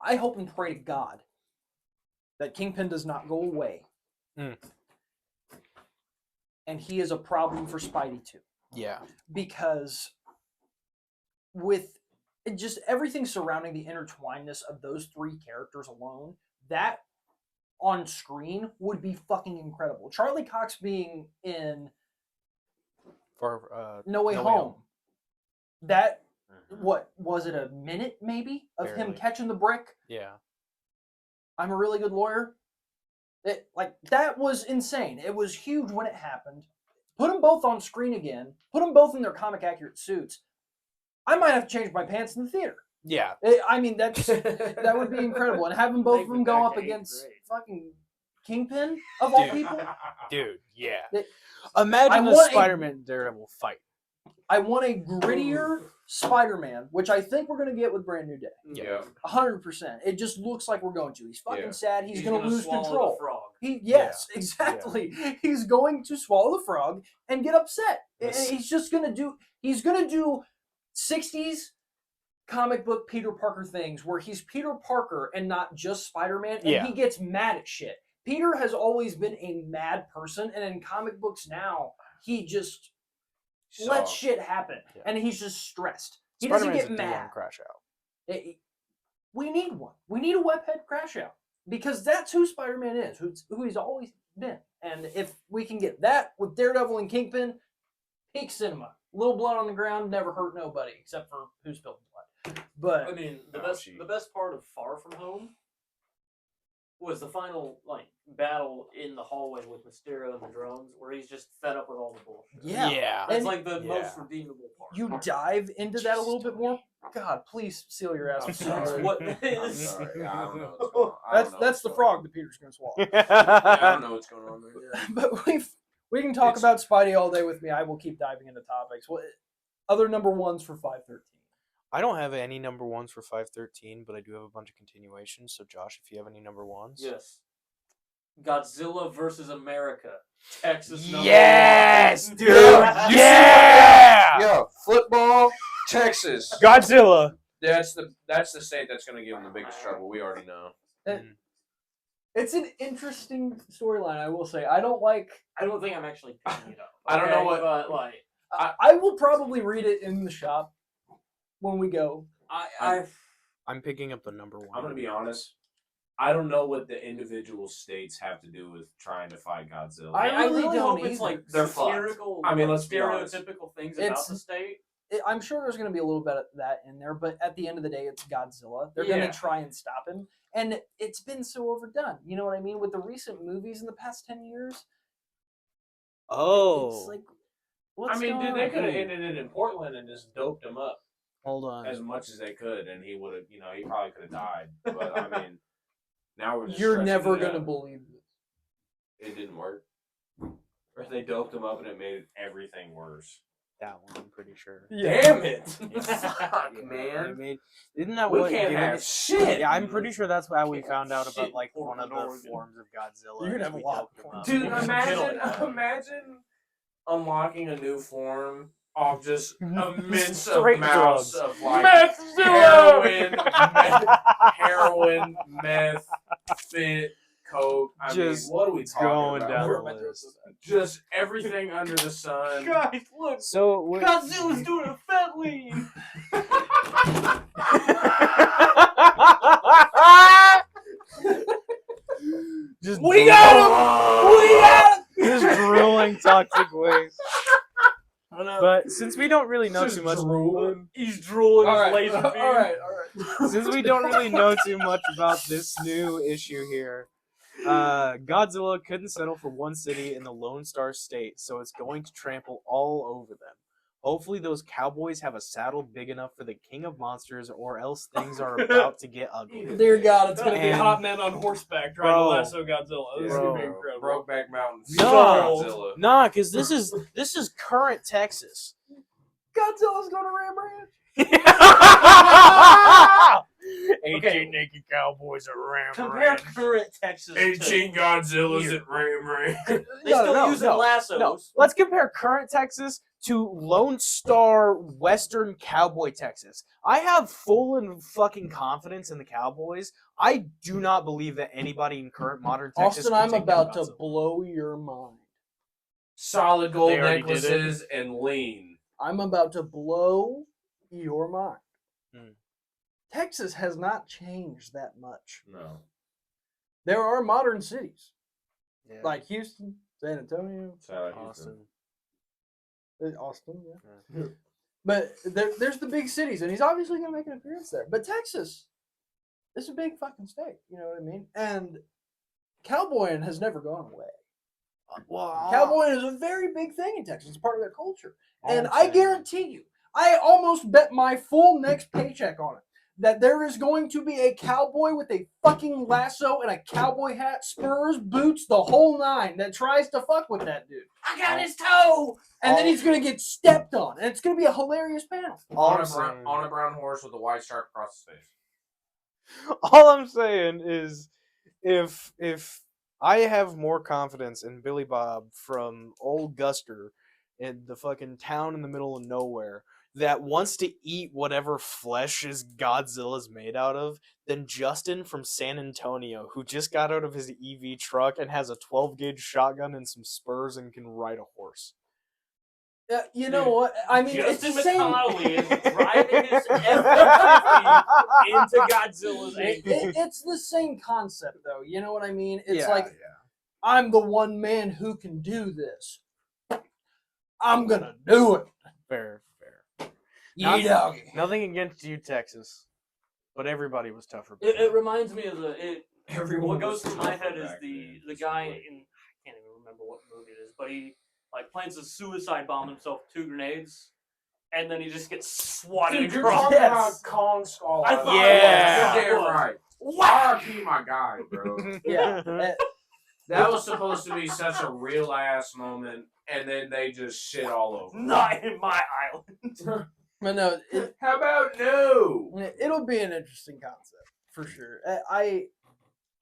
I hope and pray to God that Kingpin does not go away. Mm. And he is a problem for Spidey too. Yeah. Because with just everything surrounding the intertwinedness of those 3 characters alone, that on screen would be fucking incredible. Charlie Cox being in For No Way Home. That, what was it, a minute maybe of him Barely. catching the brick? Yeah. I'm a really good lawyer. That was insane. It was huge when it happened. Put them both on screen again. Put them both in their comic accurate suits. I might have to change my pants in the theater. Yeah. I mean, that would be incredible. And having both of them go up against fucking Kingpin, of all people. Dude, yeah. I Imagine the want a- Spider-Man Daredevil fight. I want a grittier Spider-Man, which I think we're going to get with Brand New Day. Yeah. 100%. It just looks like we're going to. He's fucking sad. He's going to lose swallow control. The frog. Yes, exactly. He's going to swallow the frog and get upset. And Yes. he's just going to do 60s comic book Peter Parker things where he's Peter Parker and not just Spider-Man, and he gets mad at shit. Peter has always been a mad person, and in comic books now, he just lets shit happen, and he's just stressed. He doesn't Spider-Man's get a mad. DM crash out. We need one. We need a webhead crash out because that's who Spider-Man is, who he's always been. And if we can get that with Daredevil and Kingpin, peak cinema. Little blood on the ground never hurt nobody except for who spilled blood. But I mean, the best part of Far From Home was the final battle in the hallway with Mysterio and the drones, where he's just fed up with all the bullshit. yeah, That's and like the most redeemable part. you dive into that a little bit more. God, please seal your ass with something. What I'm is? sorry. I don't know what's going on. I don't know That's the what's frog that Peter's gonna swallow. going on. I don't know what's going on there. But we can talk about Spidey all day with me. I will keep diving into topics. What other number ones for 513? I don't have any number ones for 513, but I do have a bunch of continuations. So, Josh, if you have any number ones. Yes. Godzilla versus America. Texas number Yes, one. dude. Yeah. Yeah. Yeah, football, Texas. Godzilla. That's the state that's going to give them the biggest trouble. We already know. It's an interesting storyline, I will say. I don't think I'm actually picking it up. I don't know Okay, what- but I will probably read it in the shop when we go. I I'm picking up the number one. I'm gonna be honest. I don't know what the individual states have to do with trying to fight Godzilla. I really don't hope it's either. like They're fucked. satirical. I mean, like, let's be honest. stereotypical things It's- about the state. I'm sure there's going to be a little bit of that in there, but at the end of the day, it's Godzilla. They're going Yeah. to try and stop him, and it's been so overdone. You know what I mean? With the recent movies in the past 10 years, Oh, it's like, what's I mean, going dude, they on? could have ended it in Portland and just doped him up hold on. as much as they could, and he would have, he probably could have died. But I mean, now we're just You're stressing never it going to out. believe this. It didn't work. Or they doped him up and it made everything worse. That one, I'm pretty sure. Damn it! Fuck, Fuck, I man. mean, isn't that We what? can't given have it- shit. Yeah, I'm pretty sure that's how we Can't found out shit about in like one of the Portland, Oregon. forms of Godzilla. You're gonna is have a we lot of doped him points. up. Dude, It's imagine unlocking a new form of just immense Straight amounts drugs. of like Meth heroin, meth, fit, coke. I Just mean, what are we talking going about? down We're the list. just everything under the sun. Guys, look, So what? Godzilla's doing a fat lean. Just We got him! We got him! Just drooling toxic waste. But since we don't really know Just too much, drooling. He's drooling All his right, laser beam. all right. since we don't really know too much about this new issue here, Godzilla couldn't settle for one city in the Lone Star State, so it's going to trample all over them. Hopefully those cowboys have a saddle big enough for the king of monsters, or else things are about to get ugly. Dear God, it's going to be And- hot men on horseback trying Bro. to lasso Godzilla. This is going to be Bro. incredible. Brokeback Mountain. No. Godzilla. Nah, because this is current Texas. Godzilla's going to Ram Ranch. 18 naked cowboys at Ram Compare Ranch. current Texas to... 18 Godzillas at Ram Ranch. They No, still no, using no, lassos. No, let's compare current Texas to Lone Star Western Cowboy Texas. I have full and fucking confidence in the Cowboys. I do not believe that anybody in current modern Texas. Austin, could I'm take about down to Godzilla. blow your mind. Solid gold They already did it. necklaces and lean. I'm about to blow your mind. Hmm. Texas has not changed that much. No. There are modern cities Yeah. like Houston, San Antonio, Shout out Austin. Austin, yeah. Yeah. But there's the big cities, and he's obviously going to make an appearance there. But Texas is a big fucking state, you know what I mean? And cowboying has never gone away. Well, Cowboying is a very big thing in Texas. It's part of their culture. all And I'm I saying- guarantee you, I almost bet my full next paycheck on it, that there is going to be a cowboy with a fucking lasso and a cowboy hat, spurs, boots, the whole nine, that tries to fuck with that dude. I got his toe! And then he's going to get stepped on. And it's going to be a hilarious panel. all On I'm a, brown, saying- on a brown horse with a white stripe across his face. all I'm saying is, if I have more confidence in Billy Bob from Old Guster in the fucking town in the middle of nowhere that wants to eat whatever flesh is Godzilla's made out of than Justin from San Antonio, who just got out of his EV truck and has a 12-gauge shotgun and some spurs and can ride a horse. You know Dude, what? I mean, Justin it's the same. McConnelly is driving his F-150 into Godzilla's ankle. It's the same concept, though. You know what I mean? It's Yeah, like, I'm the one man who can do this. I'm gonna do it. fair. Yeah, doggy. Nothing against you, Texas, but everybody was tougher. It reminds me of Everyone what was goes through my tougher head is back the then, guy simply. in, I can't even remember what movie it is, but he like plans to suicide bomb himself with 2 grenades, and then he just gets swatted Dude, you're across. talking Yes. about Kong Skull. I thought Yeah. You're damn right. Wow. RIP my guy, bro. Yeah. That was supposed to be such a real ass moment, and then they just shit all over. it. Not in my island. But no, How about no? it'll be an interesting concept for sure. I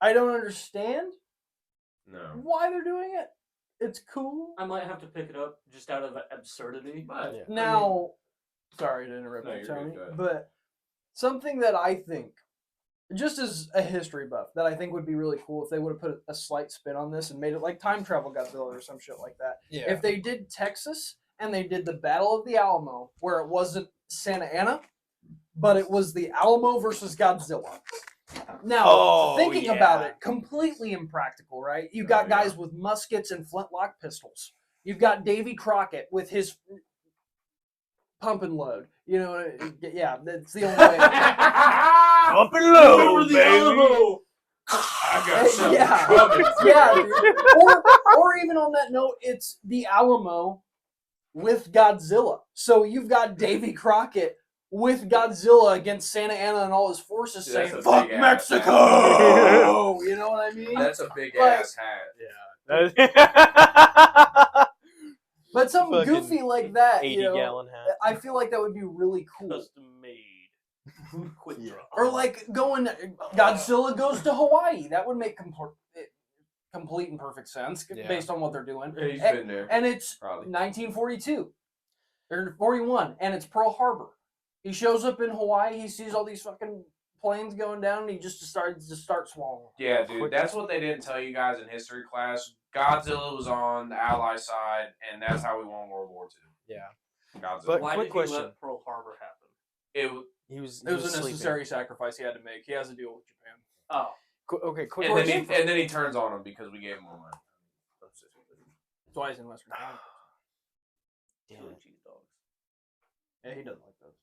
don't understand No. why they're doing it. It's cool. I might have to pick it up just out of absurdity. But Yeah. Now, sorry to interrupt No, you, you're good, Tony, go ahead. but something that I think, just as a history buff, that I think would be really cool if they would have put a slight spin on this and made it like Time Travel Godzilla or some shit like that. Yeah. If they did Texas and they did the Battle of the Alamo, where it wasn't Santa Ana, but it was the Alamo versus Godzilla. Now, thinking about it, completely impractical, right? You've got guys with muskets and flintlock pistols. You've got Davy Crockett with his pump and load. You know, yeah, that's the only way. Pump and load, baby. I got something Yeah. coming. Yeah, or even on that note, it's the Alamo with Godzilla. So you've got Davy Crockett with Godzilla against Santa Ana and all his forces Dude, that's saying, a "Fuck big ass Mexico!" You know what I mean? That's a big Like- ass hat. But something Fucking goofy like that, 80-gallon hat. I feel like that would be really cool. Custom made. Quick Yeah. draw. Or like Godzilla goes to Hawaii. That would make complete and perfect sense Yeah. based on what they're doing. Yeah, he's been there. And it's Probably. 1942 or 41, and it's Pearl Harbor. He shows up in Hawaii. He sees all these fucking planes going down, and he just starts swallowing. Yeah, dude, that's what they didn't tell you guys in history class. Godzilla was on the Ally side, and that's how we won World War II. Yeah. Godzilla. But- Why quick did question. he let Pearl Harbor happen? He was It was a sleeping. necessary sacrifice he had to make. He has a deal with Japan. Oh. Okay, quick and question. then he turns on him because we gave him more money. That's why he's in Western Canada. Chili cheese dogs. Yeah, he doesn't like those.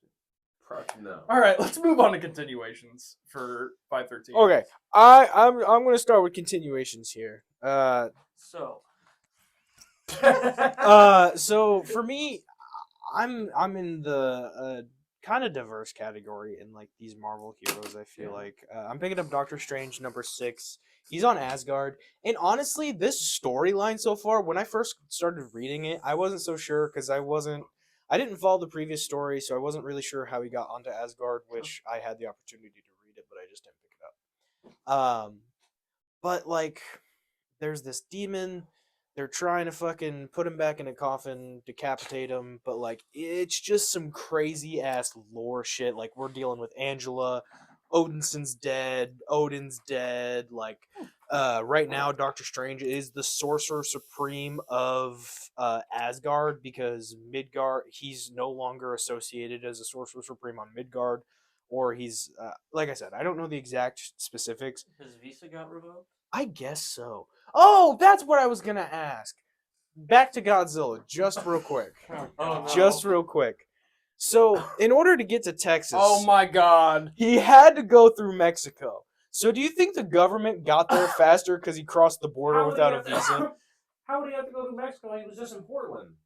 No. All right, let's move on to continuations for 513. Okay, I'm gonna start with continuations here. So. So for me, I'm in the kind of diverse category in like these Marvel heroes. I feel like I'm picking up Doctor Strange #6. He's on Asgard, and honestly, this storyline so far, when I first started reading it, I wasn't so sure because I didn't follow the previous story, so I wasn't really sure how he got onto Asgard, which I had the opportunity to read it, but I just didn't pick it up. But like, there's this demon. They're trying to fucking put him back in a coffin, decapitate him, but like, it's just some crazy ass lore shit. Like, we're dealing with Angela, Odin's dead, like, right now Doctor Strange is the Sorcerer Supreme of Asgard, because Midgard, he's no longer associated as a Sorcerer Supreme on Midgard, or he's, like I said, I don't know the exact specifics. His visa got revoked? I guess so. Oh, that's what I was gonna ask. Back to Godzilla, just real quick. Oh, no. Just real quick. So, in order to get to Texas, Oh my God. he had to go through Mexico. So, do you think the government got there faster because he crossed the border without a visa? How would he have to go to Mexico? He was just in Portland.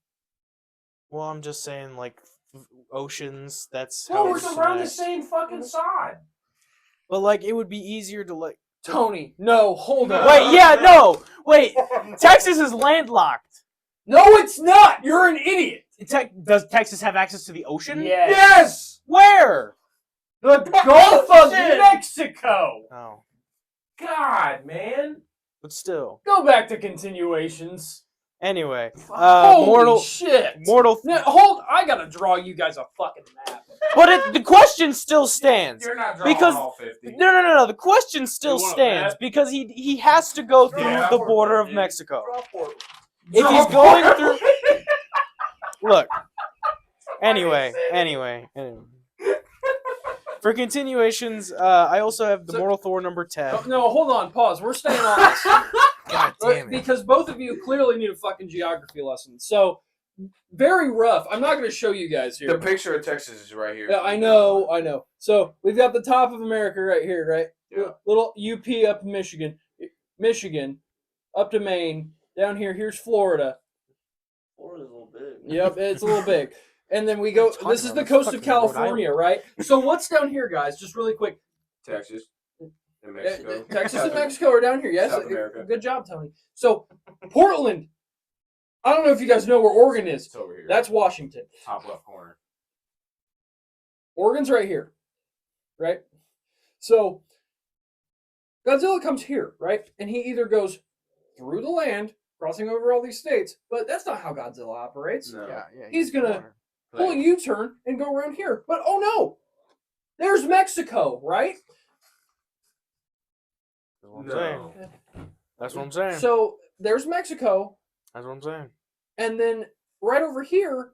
Well, I'm just saying, like, oceans. That's Well, how we're it's around the connect. same fucking side. But like, it would be easier to like. Tony, no, hold on. Wait, yeah, no, wait. Texas is landlocked. No, it's not. You're an idiot. Does Texas have access to the ocean? Yes! Where? The Gulf of Mexico. Oh, God, man. but still. Go back to continuations. Anyway, Holy shit. Mortal. Now, hold. I gotta draw you guys a fucking map. But the question still stands. You're not drawing Because- all 50. No. The question still You want stands that? because he has to go through Yeah, the Portland, border of dude. Mexico. Draw Portland. If he's going through, look. Anyway. For continuations, I also have the So- Mortal Thor #10. No, hold on. Pause. We're staying on this. God damn it. Because both of you clearly need a fucking geography lesson. So, very rough. I'm not going to show you guys here. The picture of Texas is right here. Yeah, I know. So, we've got the top of America right here, right? Yeah. Little UP up in Michigan, up to Maine. Down here, here's Florida. Florida's a little big. Yep, it's a little big. And then we go, What are you this talking is the about? coast of Fucking Rhode California, Island. right? So, what's down here, guys? Just really quick. Texas and Mexico. Texas and Mexico are down here, yes? South America. Good job, Tony. So, Portland. I don't know if you guys know where Oregon is. It's over here. That's Washington. top left corner. Oregon's right here, right? So, Godzilla comes here, right? And he either goes through the land, crossing over all these states, but that's not how Godzilla operates. No. Yeah, He's gonna pull a Like, U-turn and go around here. But oh no! There's Mexico, right? That's what I'm saying. no. That's what I'm saying. So, there's Mexico. That's what I'm saying. And then right over here,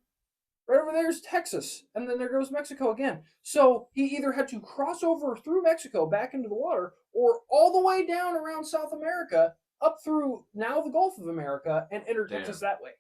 right over there is Texas, and then there goes Mexico again. So he either had to cross over through Mexico back into the water, or all the way down around South America, up through now the Gulf of America, and enter Texas that way.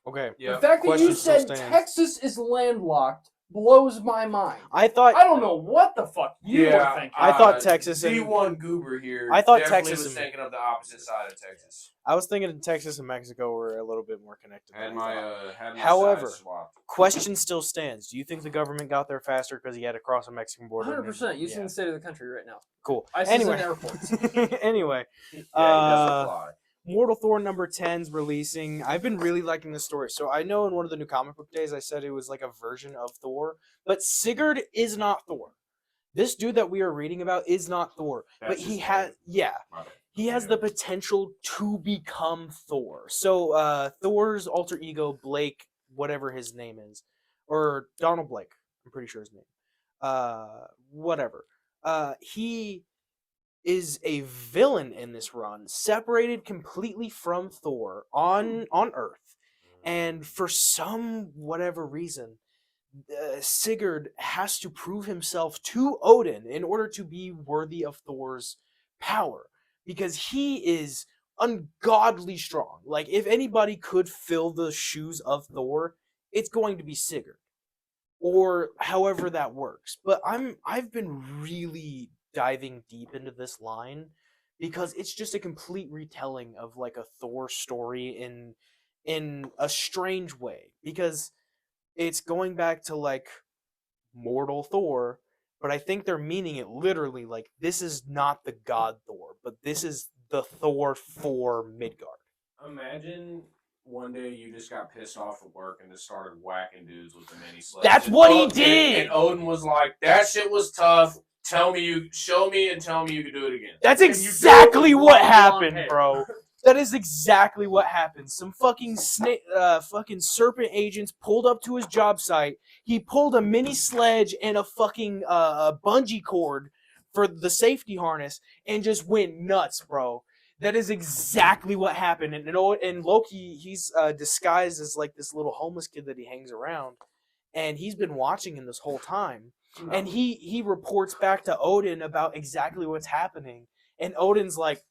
Okay. The fact that Question you still said stands. Texas is landlocked blows my mind. I thought I don't know what the fuck you were thinking. I thought Texas and D1 Goober here. I thought definitely Texas was and- thinking of the opposite side of Texas. I was thinking Texas and Mexico were a little bit more connected. Had than I thought. my had my However, sides swapped. question still stands. Do you think the government got there faster because he had to cross a Mexican border? 100%. You see Yeah. the state of the country right now. Cool. ISIS in Anyway, airports. anyway, Yeah, he does fly. Mortal Thor number 10's releasing. I've been really liking the story. So I know in one of the new comic book days I said it was like a version of Thor, but Sigurd is not Thor. This dude that we are reading about is not Thor, That's but he his has name. yeah. My bad. He has the potential to become Thor. So Thor's alter ego, Blake, whatever his name is, or Donald Blake, I'm pretty sure his name. Whatever. He is a villain in this run, separated completely from Thor on Earth, and for some whatever reason, Sigurd has to prove himself to Odin in order to be worthy of Thor's power, because he is ungodly strong. Like, if anybody could fill the shoes of Thor, it's going to be Sigurd, or however that works. But I've been really diving deep into this line because it's just a complete retelling of like a Thor story in a strange way, because it's going back to like mortal Thor, but I think they're meaning it literally. Like, this is not the god Thor, but this is the Thor for Midgard. Imagine one day you just got pissed off at work and just started whacking dudes with the mini sledge. That's And what he Odin- did! And Odin was like, "That shit was tough. Show me, and tell me you can do it again." That's And you do it exactly with what blonde happened, hair. bro. That is exactly what happened. Some fucking fucking serpent agents pulled up to his job site. He pulled a mini sledge and a fucking bungee cord for the safety harness and just went nuts, bro. That is exactly what happened. And Loki, he's disguised as like this little homeless kid that he hangs around, and he's been watching him this whole time. And he reports back to Odin about exactly what's happening. And Odin's like,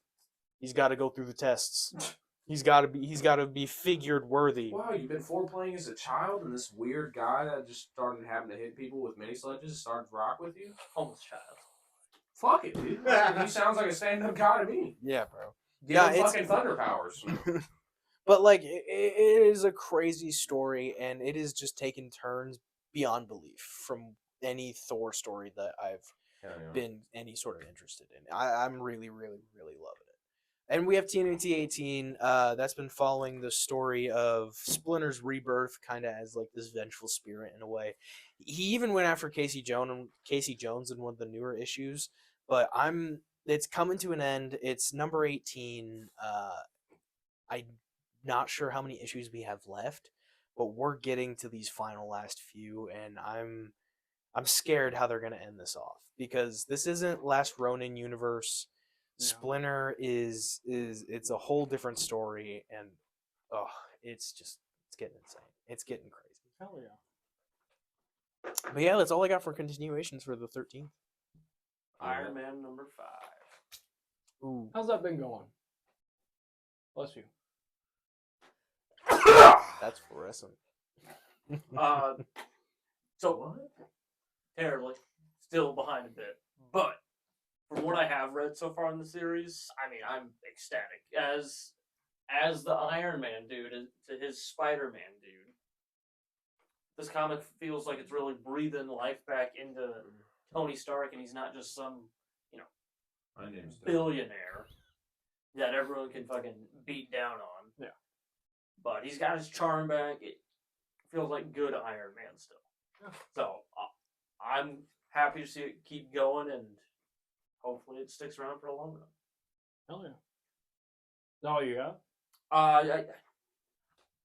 he's got to go through the tests. He's got to be figured worthy. Wow, you've been foreplaying as a child, and this weird guy that just started having to hit people with mini sledges started to rock with you? Almost child. Fuck it, dude. He sounds like a stand-up guy to me. Yeah, bro. Give Yeah, him it's- fucking thunder powers. But like, it is a crazy story, and it is just taking turns beyond belief from any Thor story that I've been any sort of interested in. I'm really, really, really loving it. And we have TNT 18. That's been following the story of Splinter's rebirth, kind of as like this vengeful spirit in a way. He even went after Casey Jones in one of the newer issues. But it's coming to an end. It's number 18. I'm not sure how many issues we have left, but we're getting to these final last few, and I'm scared how they're gonna end this off, because this isn't Last Ronin universe. No. Splinter is it's a whole different story, and it's getting insane. It's getting crazy. Hell yeah. But yeah, that's all I got for continuations for the 13th. Iron Man number 5. Ooh. How's that been going? Bless you. That's fluorescent. So what? Terribly. Still behind a bit. But from what I have read so far in the series, I mean, I'm ecstatic. As the Iron Man dude to his Spider-Man dude, this comic feels like it's really breathing life back into Tony Stark, and he's not just some, My name's billionaire that everyone can fucking beat down on. Yeah. But he's got his charm back. It feels like good Iron Man still. Yeah. So I'm happy to see it keep going, and hopefully it sticks around for a long run. Hell yeah. Is that all you got?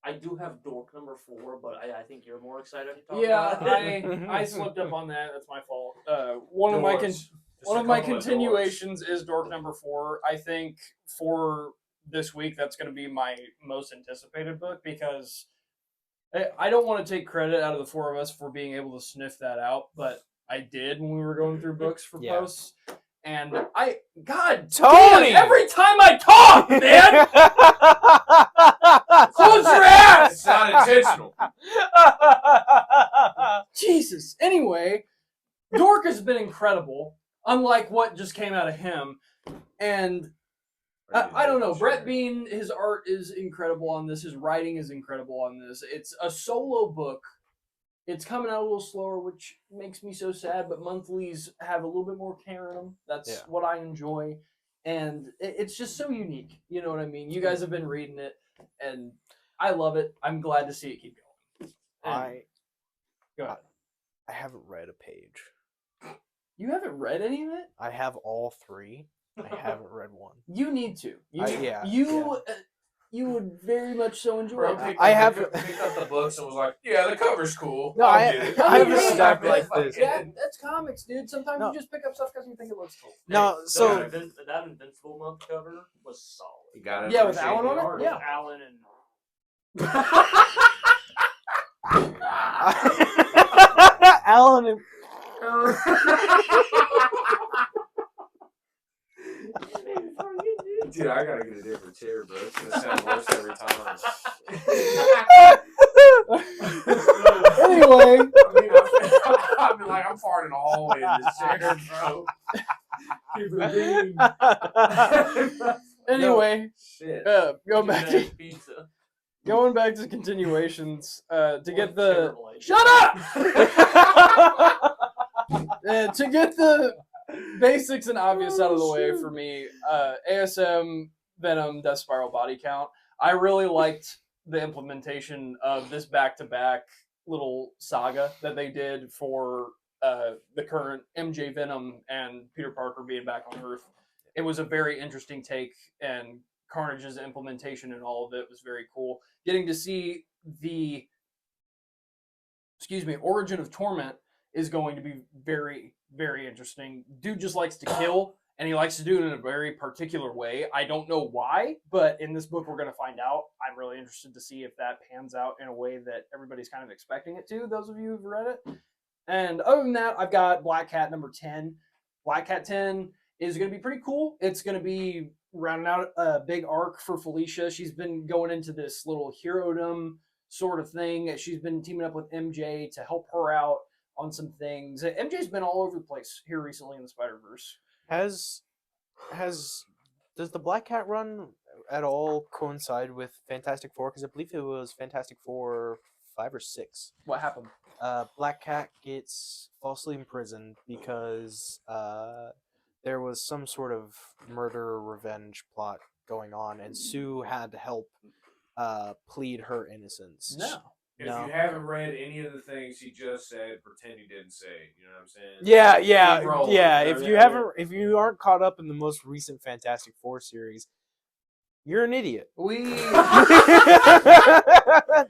I do have Dork number 4, but I think you're more excited to talk Yeah, about it. I slipped up on that. That's my fault. One of my continuations is Dork number 4. I think for this week that's going to be my most anticipated book because I don't want to take credit out of the four of us for being able to sniff that out, but I did when we were going through books for Yeah. posts. And God, Tony! damn, every time I talk, man, close your ass! It's not intentional. Jesus. Anyway, Dork has been incredible, unlike what just came out of him. And I don't know. Brett Bean, his art is incredible on this. His writing is incredible on this. It's a solo book. It's coming out a little slower, which makes me so sad, but monthlies have a little bit more care in them. That's what I enjoy. And it's just so unique. You know what I mean? You guys have been reading it, and I love it. I'm glad to see it keep going. Go ahead. I haven't read a page. You haven't read any of it? I have all 3. I haven't read one. You need to. You would very much so enjoy Bro, it. picked up the books and was like, yeah, the cover's cool. No, I'll I- get it. I have a stack like this. That's comics, dude. Sometimes No. you just pick up stuff because you think it looks cool. No, so that Invincible month cover was solid. You gotta Yeah, with appreciate Alan the on it? art. Yeah. Alan and Alan and Dude, I gotta get a different chair, bro. It's gonna sound worse every time. Anyway, I'm like, I'm farting in the hallway in this chair, bro. Keep it being. anyway, Shit. Going back to continuations to get the terrible idea. shut up. To get the basics and obvious out of the way for me, ASM, Venom, Death Spiral, Body Count. I really liked the implementation of this back-to-back little saga that they did for the current MJ Venom and Peter Parker being back on Earth. It was a very interesting take, and Carnage's implementation and all of it was very cool. Getting to see the origin of Torment is going to be very, very interesting. Dude just likes to kill, and he likes to do it in a very particular way. I don't know why, but in this book we're going to find out. I'm really interested to see if that pans out in a way that everybody's kind of expecting it to, those of you who've read it. And other than that, I've got Black Cat number 10. Black Cat 10 is going to be pretty cool. It's going to be rounding out a big arc for Felicia. She's been going into this little herodom sort of thing. She's been teaming up with MJ to help her out on some things. MJ's been all over the place here recently in the Spider-Verse. Does the Black Cat run at all coincide with Fantastic Four? Because I believe it was Fantastic Four 5 or 6. What happened? Black Cat gets falsely imprisoned because there was some sort of murder revenge plot going on, and Sue had to help plead her innocence. No. If you haven't read any of the things he just said, pretend you didn't say. You know what I'm saying? Yeah. Keep rolling. If you aren't caught up in the most recent Fantastic Four series, you're an idiot.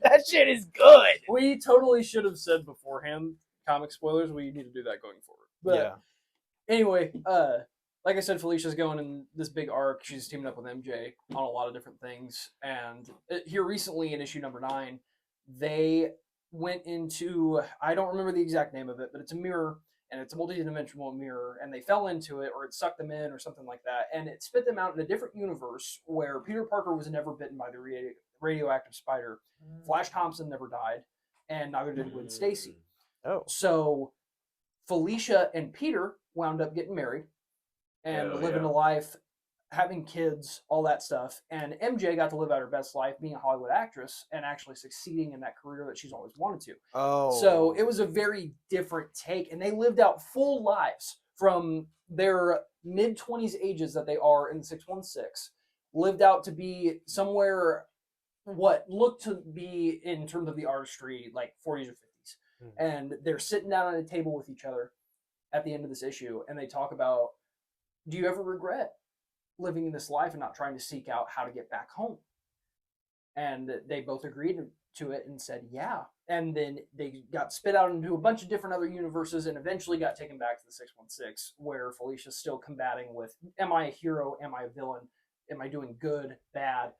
That shit is good. We totally should have said beforehand, comic spoilers, we need to do that going forward. But anyway, like I said, Felicia's going in this big arc. She's teaming up with MJ on a lot of different things. And here recently in issue number 9, they went into, I don't remember the exact name of it, but it's a mirror, and it's a multi-dimensional mirror, and they fell into it, or it sucked them in, or something like that, and it spit them out in a different universe where Peter Parker was never bitten by the radioactive spider. Flash Thompson never died, and neither did Gwen Stacy. Oh. So Felicia and Peter wound up getting married and living a life, having kids, all that stuff. And MJ got to live out her best life being a Hollywood actress and actually succeeding in that career that she's always wanted to. Oh. So it was a very different take, and they lived out full lives from their mid-20s ages that they are in 616, lived out to be somewhere what looked to be, in terms of the artistry, like 40s or 50s. And they're sitting down at a table with each other at the end of this issue, and they talk about, do you ever regret living in this life and not trying to seek out how to get back home? And they both agreed to it and said, yeah. And then they got spit out into a bunch of different other universes and eventually got taken back to the 616, where Felicia's still combating with, am I a hero? Am I a villain? Am I doing good, bad?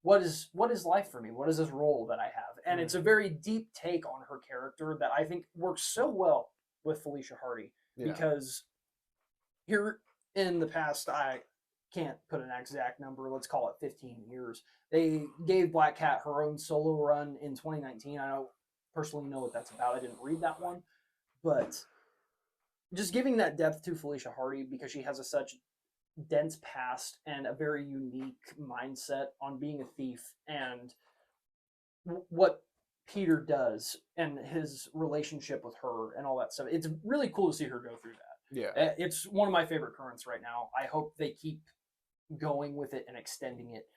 What is life for me? What is this role that I have? And it's a very deep take on her character that I think works so well with Felicia Hardy because here in the past, I can't put an exact number. Let's call it 15 years. They gave Black Cat her own solo run in 2019. I don't personally know what that's about. I didn't read that one, but just giving that depth to Felicia Hardy because she has such dense past and a very unique mindset on being a thief and what Peter does and his relationship with her and all that stuff. It's really cool to see her go through that. Yeah. It's one of my favorite currents right now. I hope they keep going with it and extending it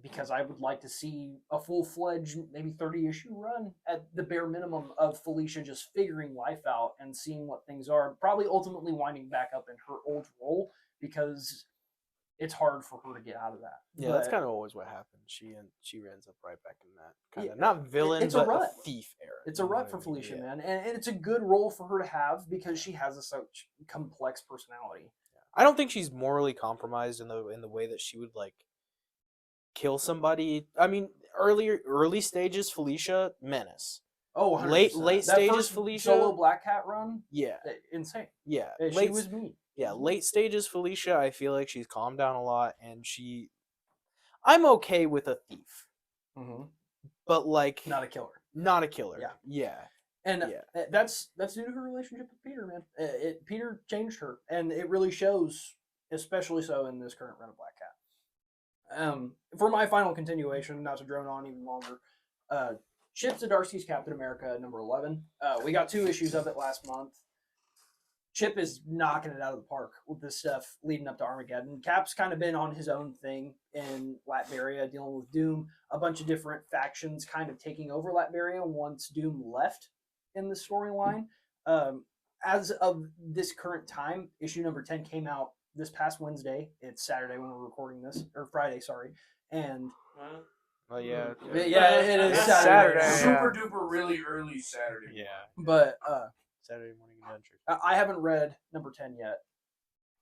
because I would like to see a full-fledged, maybe 30-issue run at the bare minimum of Felicia just figuring life out and seeing what things are. Probably ultimately winding back up in her old role because it's hard for her to get out of that. Yeah, But that's kind of always what happens. She ends up right back in that kind of Yeah, not villain, it's a but rut. thief era. It's a you know rut what for I mean? Felicia, Yeah. man, and it's a good role for her to have because she has a such complex personality. I don't think she's morally compromised in the way that she would like kill somebody. I mean, early stages Felicia menace. Oh, 100%. Late That stages first Felicia. solo Black Cat run, Yeah, insane. yeah. She was me. Yeah, late stages Felicia. I feel like she's calmed down a lot, and I'm okay with a thief, Mm-hmm. but like Not a killer. not a killer. Yeah. Yeah. And Yeah. that's due to her relationship with Peter, man. Peter changed her, and it really shows, especially so in this current run of Black Cat. For my final continuation, not to drone on even longer, Chip Zdarsky's Captain America number 11. We got 2 issues of it last month. Chip is knocking it out of the park with this stuff leading up to Armageddon. Cap's kind of been on his own thing in Latveria, dealing with Doom. A bunch of different factions kind of taking over Latveria once Doom left in the storyline. As of this current time, issue number 10 came out this past Wednesday. It's Saturday when we're recording this, or Friday, sorry. And Well, yeah. yeah, it is It's Saturday. Saturday. Super duper really early Saturday. Yeah. But Saturday morning adventures. I haven't read number 10 yet.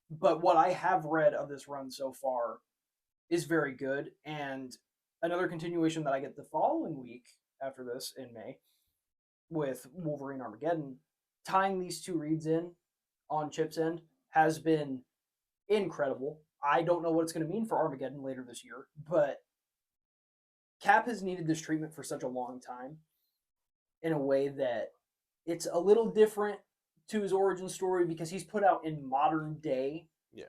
But what I have read of this run so far is very good. And another continuation that I get the following week after this in May with Wolverine Armageddon, tying these 2 reads in on Chip's end has been incredible. I don't know what it's going to mean for Armageddon later this year, but Cap has needed this treatment for such a long time in a way that it's a little different to his origin story because he's put out in modern day. Yeah.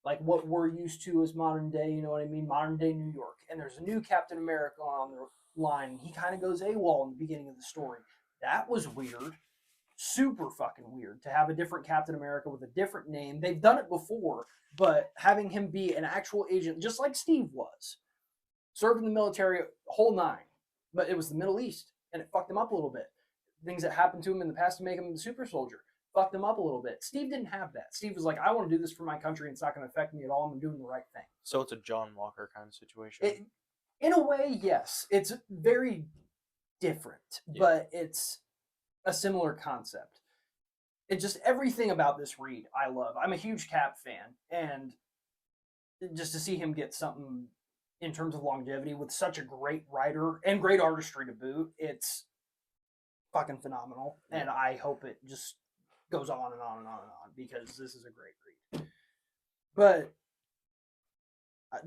Like what we're used to as modern day, you know what I mean? Modern day New York. And there's a new Captain America on the line. He kind of goes AWOL in the beginning of the story. That was weird. Super fucking weird to have a different Captain America with a different name. They've done it before, but having him be an actual agent, just like Steve was, served in the military, whole 9, but it was the Middle East, and it fucked him up a little bit. Things that happened to him in the past to make him the super soldier fucked him up a little bit. Steve didn't have that. Steve was like, I want to do this for my country, and it's not going to affect me at all. I'm doing the right thing. So it's a John Walker kind of situation. In a way, yes. It's very different, but it's a similar concept. It just everything about this read I love. I'm a huge Cap fan, and just to see him get something in terms of longevity with such a great writer and great artistry to boot, it's fucking phenomenal. And I hope it just goes on and on and on and on because this is a great read. But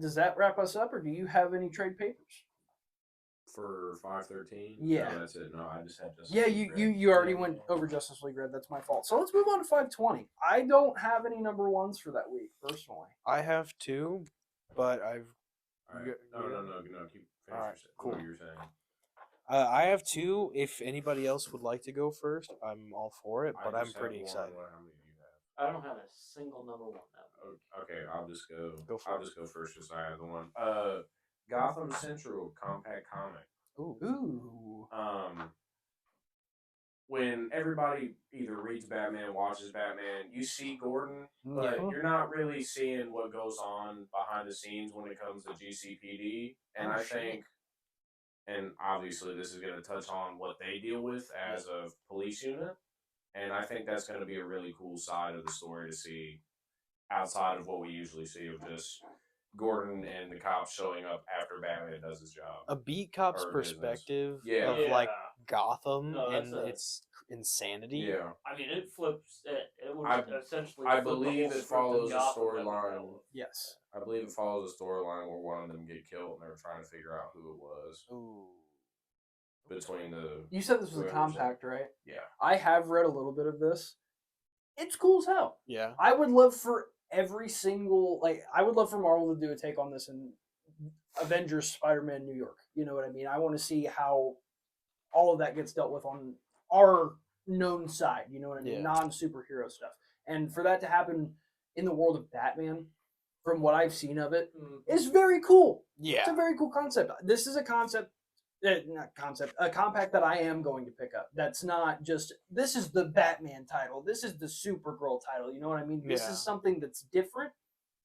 does that wrap us up, or do you have any trade papers? For 513? Yeah. No, that's it. No, I just had Justice Yeah, League Red. you already went over Justice League Red. That's my fault. So let's move on to 520. I don't have any number 1s for that week, personally. I have 2, but I've. All right. No. Keep All right, cool. what you're saying. I have 2. If anybody else would like to go first, I'm all for it. But I I'm just pretty have excited. How many do you have? I don't have a single number 1 now. Okay, I'll just go. Go I'll for it. just go first since I have the one. Gotham Central compact comic. Ooh. When everybody either reads Batman, watches Batman, you see Gordon, but Yeah. you're not really seeing what goes on behind the scenes when it comes to GCPD. And I think, and obviously this is going to touch on what they deal with as a police unit, and I think that's going to be a really cool side of the story to see outside of what we usually see of just Gordon and the cops showing up after Batman does his job. A beat cop's Or business. perspective Yeah. of like Yeah. Gotham No, that's and a- its insanity. Yeah. I mean, it flips. It would I- essentially. I flip the believe whole it script of follows a Gotham that we storyline. know of. Yes. I believe it follows a storyline where one of them get killed and they're trying to figure out who it was Ooh. between the. You said this was a whoever's compact, right? Yeah. I have read a little bit of this. It's cool as hell. Yeah. I would love for every single I would love for Marvel to do a take on this in Avengers Spider-Man New York. You know what I mean? I want to see how all of that gets dealt with on our known side, you know what I mean? Yeah. Non-superhero stuff. And for that to happen in the world of Batman, from what I've seen of it, is very cool. It's Yeah. a very cool concept. This is a concept a compact that I am going to pick up. That's not just this is the Batman title, this is the Supergirl title. You know what I mean? This Yeah. is something that's different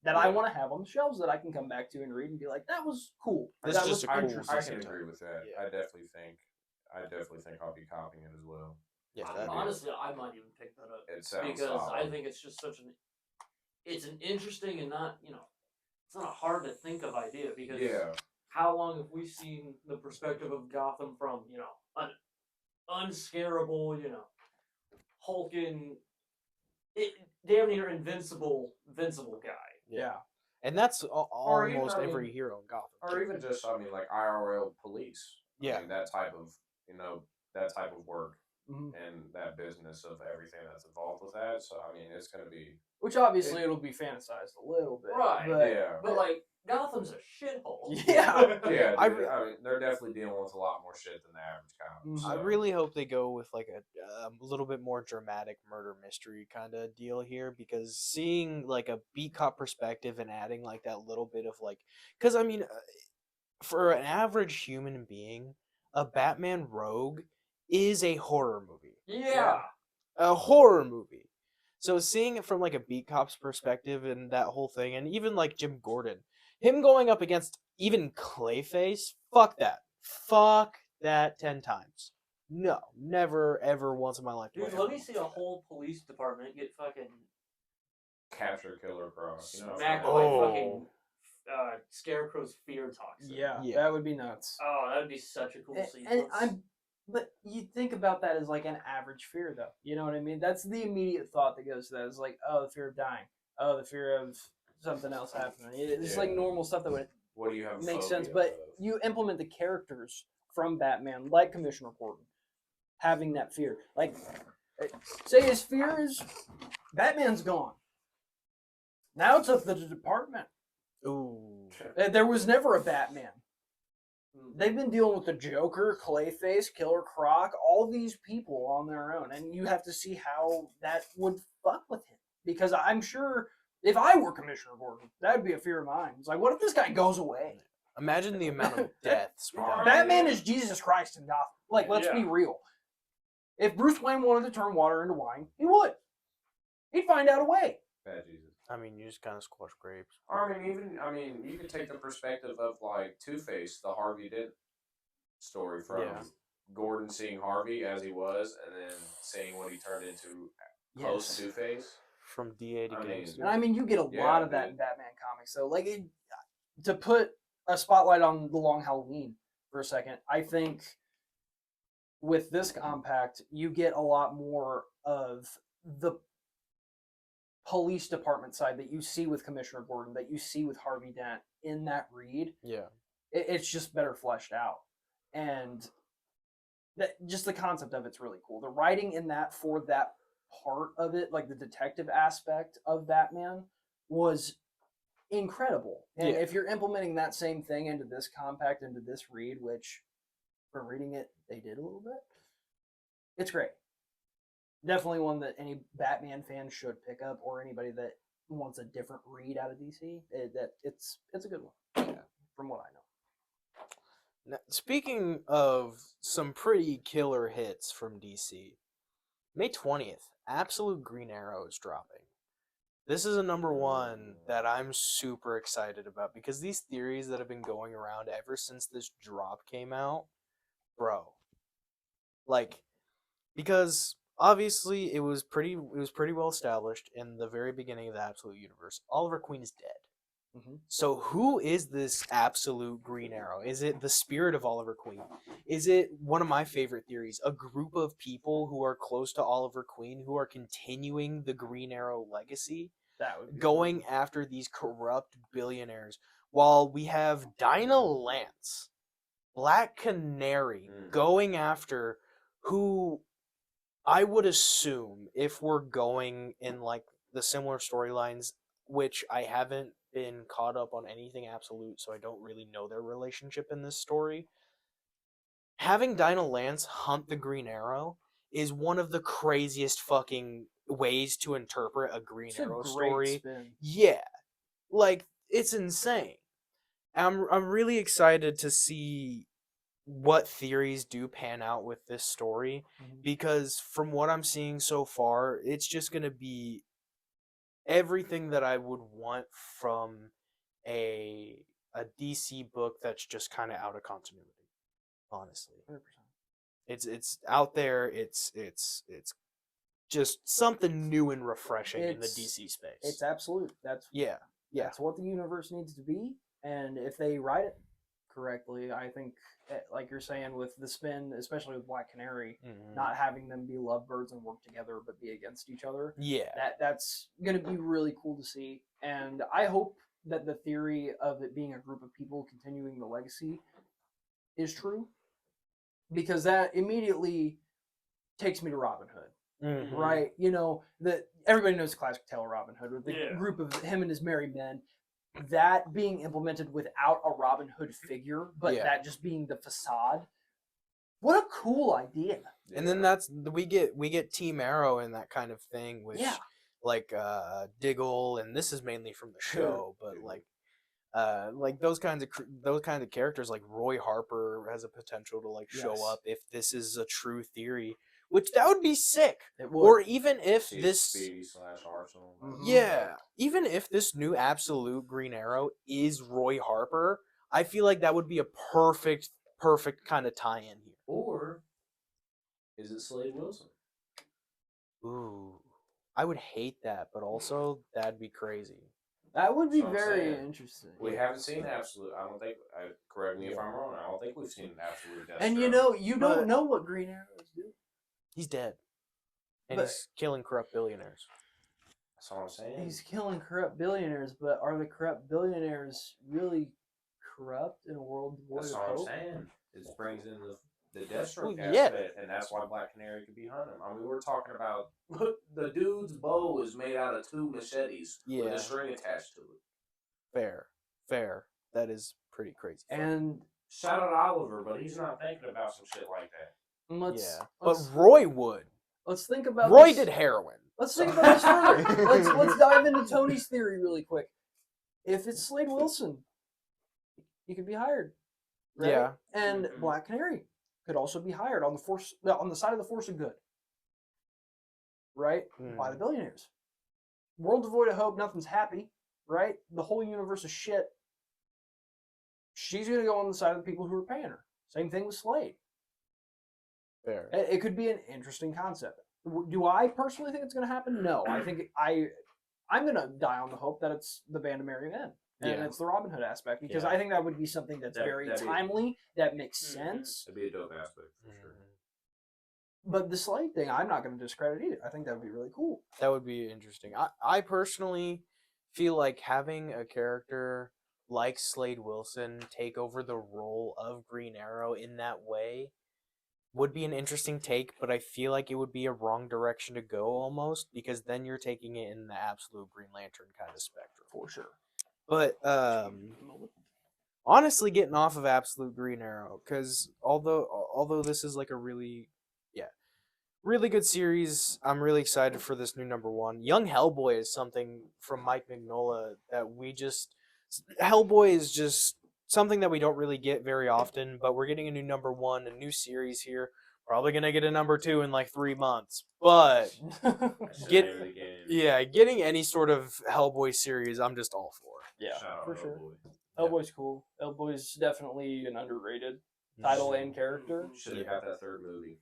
that I Yeah. want to have on the shelves that I can come back to and read and be like, that was cool. This that is was just a I, cool interesting. I system. can agree with that. Yeah. I definitely think I'll be copying it as well. Yeah. that'd be- Honestly, I might even pick that up It sounds because I solid. think it's just it's an interesting and not it's not a hard to think of idea because Yeah. how long have we seen the perspective of Gotham from an unscarable hulking, damn near invincible guy. Yeah. And that's Or even, almost I mean, every hero in Gotham. Or even just, I mean, like IRL police. Yeah. I mean, that type of, that type of work Mhm. and that business of everything that's involved with that. So, I mean, it's going to be. Which obviously it'll be fantasized a little bit. Right, But, Yeah. But like Gotham's a shithole. Yeah. Yeah, I dude, re- I mean, they're definitely dealing with a lot more shit than the average cop. Mhm. I so. really hope they go with like a little bit more dramatic murder mystery kind of deal here because seeing like a beat cop perspective and adding like that little bit of like, because I mean, for an average human being, a Batman Rogue is a horror movie. Yeah. A horror movie. So seeing it from like a beat cop's perspective and that whole thing, and even like Jim Gordon, him going up against even Clayface, fuck that 10 times. No, never ever once in my life. do I Dude, ever let me want see to a do that. whole police department get fucking Capture Killer Cross. smacked Oh. by fucking Scarecrow's fear toxin. Yeah, Yeah. that would be nuts. Oh, that would be such a cool And sequence. but you think about that as like an average fear, though. You know what I mean? That's the immediate thought that goes to that. Is like, oh, the fear of dying. Oh, the fear of something else happening. It's like Yeah. normal stuff that would What do you have? make phobia sense. But of? you implement the characters from Batman, like Commissioner Gordon, having that fear. Like, say his fear is Batman's gone. Now it's up to the department. Ooh. There was never a Batman. They've been dealing with the Joker, Clayface, Killer Croc, all these people on their own, and you have to see how that would fuck with him. Because I'm sure if I were Commissioner Gordon, that would be a fear of mine. It's like, what if this guy goes away? Imagine the amount of deaths. without Batman is Jesus Christ in Gotham. Like, let's be Yeah. real. If Bruce Wayne wanted to turn water into wine, he would. He'd find out a way. Bad Jesus. I mean, you just kind of squash grapes. Or I mean, you could take the perspective of like Two-Face, the Harvey Dent story from Yeah. Gordon seeing Harvey as he was, and then seeing what he turned into post Two-Face. From DA to I mean- gangster. And I mean, you get a Yeah, lot of that dude. in Batman comics. So, like, to put a spotlight on the Long Halloween for a second, I think with this compact, you get a lot more of the police department side that you see with Commissioner Gordon, that you see with Harvey Dent in that read. Yeah. It's just better fleshed out, and just the concept of it's really cool. The writing in that for that part of it, like the detective aspect of Batman, was incredible. And Yeah. if you're implementing that same thing into this compact, into this read, which from reading it they did a little bit, it's great. Definitely one that any Batman fan should pick up, or anybody that wants a different read out of DC. It's a good one. Yeah. From what I know. Now, speaking of some pretty killer hits from DC, May 20th, Absolute Green Arrow is dropping. This is a number one that I'm super excited about because these theories that have been going around ever since this drop came out, bro. Like, because obviously it was pretty well established in the very beginning of the Absolute Universe. Oliver Queen is dead. Mhm. So who is this absolute Green Arrow? Is it the spirit of Oliver Queen? Is it one of my favorite theories, a group of people who are close to Oliver Queen who are continuing the Green Arrow legacy, That would be going after these corrupt billionaires, while we have Dinah Lance, Black Canary, going after who I would assume, if we're going in like the similar storylines, which I haven't been caught up on anything absolute, so I don't really know their relationship in this story. Having Dinah Lance hunt the Green Arrow is one of the craziest fucking ways to interpret a Green It's a Arrow great story. spin. Yeah. Like, it's insane. I'm really excited to see what theories do pan out with this story, because from what I'm seeing so far, it's just going to be everything that I would want from a DC book that's just kind of out of continuity. Honestly, 100%. it's out there. It's just something new and refreshing in the It's- DC space. It's absolute. That's yeah. That's what the universe needs to be, and if they write it correctly, I think, like you're saying, with the spin, especially with Black Canary, not having them be lovebirds and work together, but be against each other. Yeah. That's going to be really cool to see, and I hope that the theory of it being a group of people continuing the legacy is true, because that immediately takes me to Robin Hood. Mhm. Right, you know that everybody knows the classic tale of Robin Hood with the Yeah. group of him and his merry men. That being implemented without a Robin Hood figure, but Yeah. that just being the facade. What a cool idea! And then that's we get Team Arrow and that kind of thing, which Yeah. like Diggle, and this is mainly from the show, but like those kinds of characters, like Roy Harper has a potential to like show Yes. up if this is a true theory, which that would be sick. It would. Or even if See this Speedy/Arsenal. yeah, even if this new absolute Green Arrow is Roy Harper, I feel like that would be a perfect kind of tie-in here. Or is it Slade Wilson? Ooh, I would hate that, but also that'd be crazy. That would be That's what I'm very saying. interesting. We haven't seen absolute. I don't think. Correct me if I'm wrong. I don't think we've seen absolute Deathstroke. And you don't But- know what Green Arrows do. He's dead, and But- he's killing corrupt billionaires. That's all I'm saying. He's killing corrupt billionaires, but are the corrupt billionaires really corrupt in a world devoid That's of all I'm hope? saying. It brings in the Deathstroke Well, yeah. aspect, and that's why Black Canary could be hunting him. I mean, we're talking about the dude's bow is made out of 2 machetes with Yeah. a string attached to it. Fair. That is pretty crazy. And Shout out Oliver, but he's not thinking about some shit like that. let's yeah, but let's, Roy would. let's think about Roy this. did heroin. Let's think about this further. Let's dive into Tony's theory really quick. If it's Slade Wilson, he could be hired. Right? Yeah. And Mhm. Black Canary could also be hired on the side of the force of good. Right? By the billionaires. World devoid of hope, nothing's happy, right? The whole universe is shit. She's gonna go on the side of the people who are paying her. Same thing with Slade. Fair. It could be an interesting concept. Do I personally think it's going to happen? No. I think I'm going to die on the hope that it's the Band of Merry Men. And Yeah. it's the Robin Hood aspect, because Yeah. I think that would be something that's very That'd be- timely, that makes Mhm. sense. That'd be a dope aspect for sure. But the Slade thing, I'm not going to discredit either. I think that would be really cool. That would be interesting. I personally feel like having a character like Slade Wilson take over the role of Green Arrow in that way would be an interesting take, but I feel like it would be a wrong direction to go almost, because then you're taking it in the absolute Green Lantern kind of spectrum. For sure. But honestly, getting off of absolute Green Arrow, because although this is like a really good series, I'm really excited for this new #1. Young Hellboy is something from Mike Mignola that Hellboy is just something that we don't really get very often, but we're getting a new #1, a new series here. Probably gonna get a #2 in like 3 months, but That's the Get- name of the game. getting any sort of Hellboy series, I'm just all for. Yeah, Shout out for sure. Hellboy. Hellboy's cool. Hellboy's definitely an underrated title and character. Should have got that 3rd movie.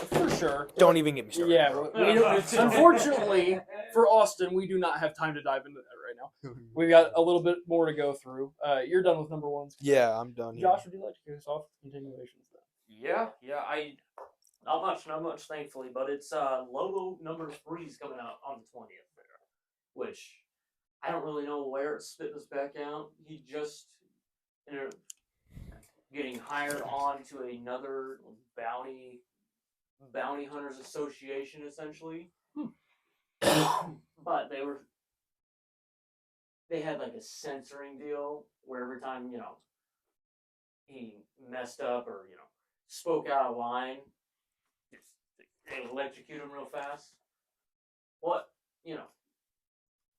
For sure. Don't even get me started. Yeah, bro. we don't, unfortunately for Austin, we do not have time to dive into that right right now. We've got a little bit more to go through. You're done with number ones. Yeah, I'm done here. Josh, would you like to kick us off with continuations then? Yeah. I not much, thankfully, but it's Lobo number 3 is coming out on the 20th there, which I don't really know where it's spitting us back out. He just ended up getting hired on to another bounty hunters association, essentially. But they had like a censoring deal where every time he messed up or spoke out of line, they electrocute him real fast. What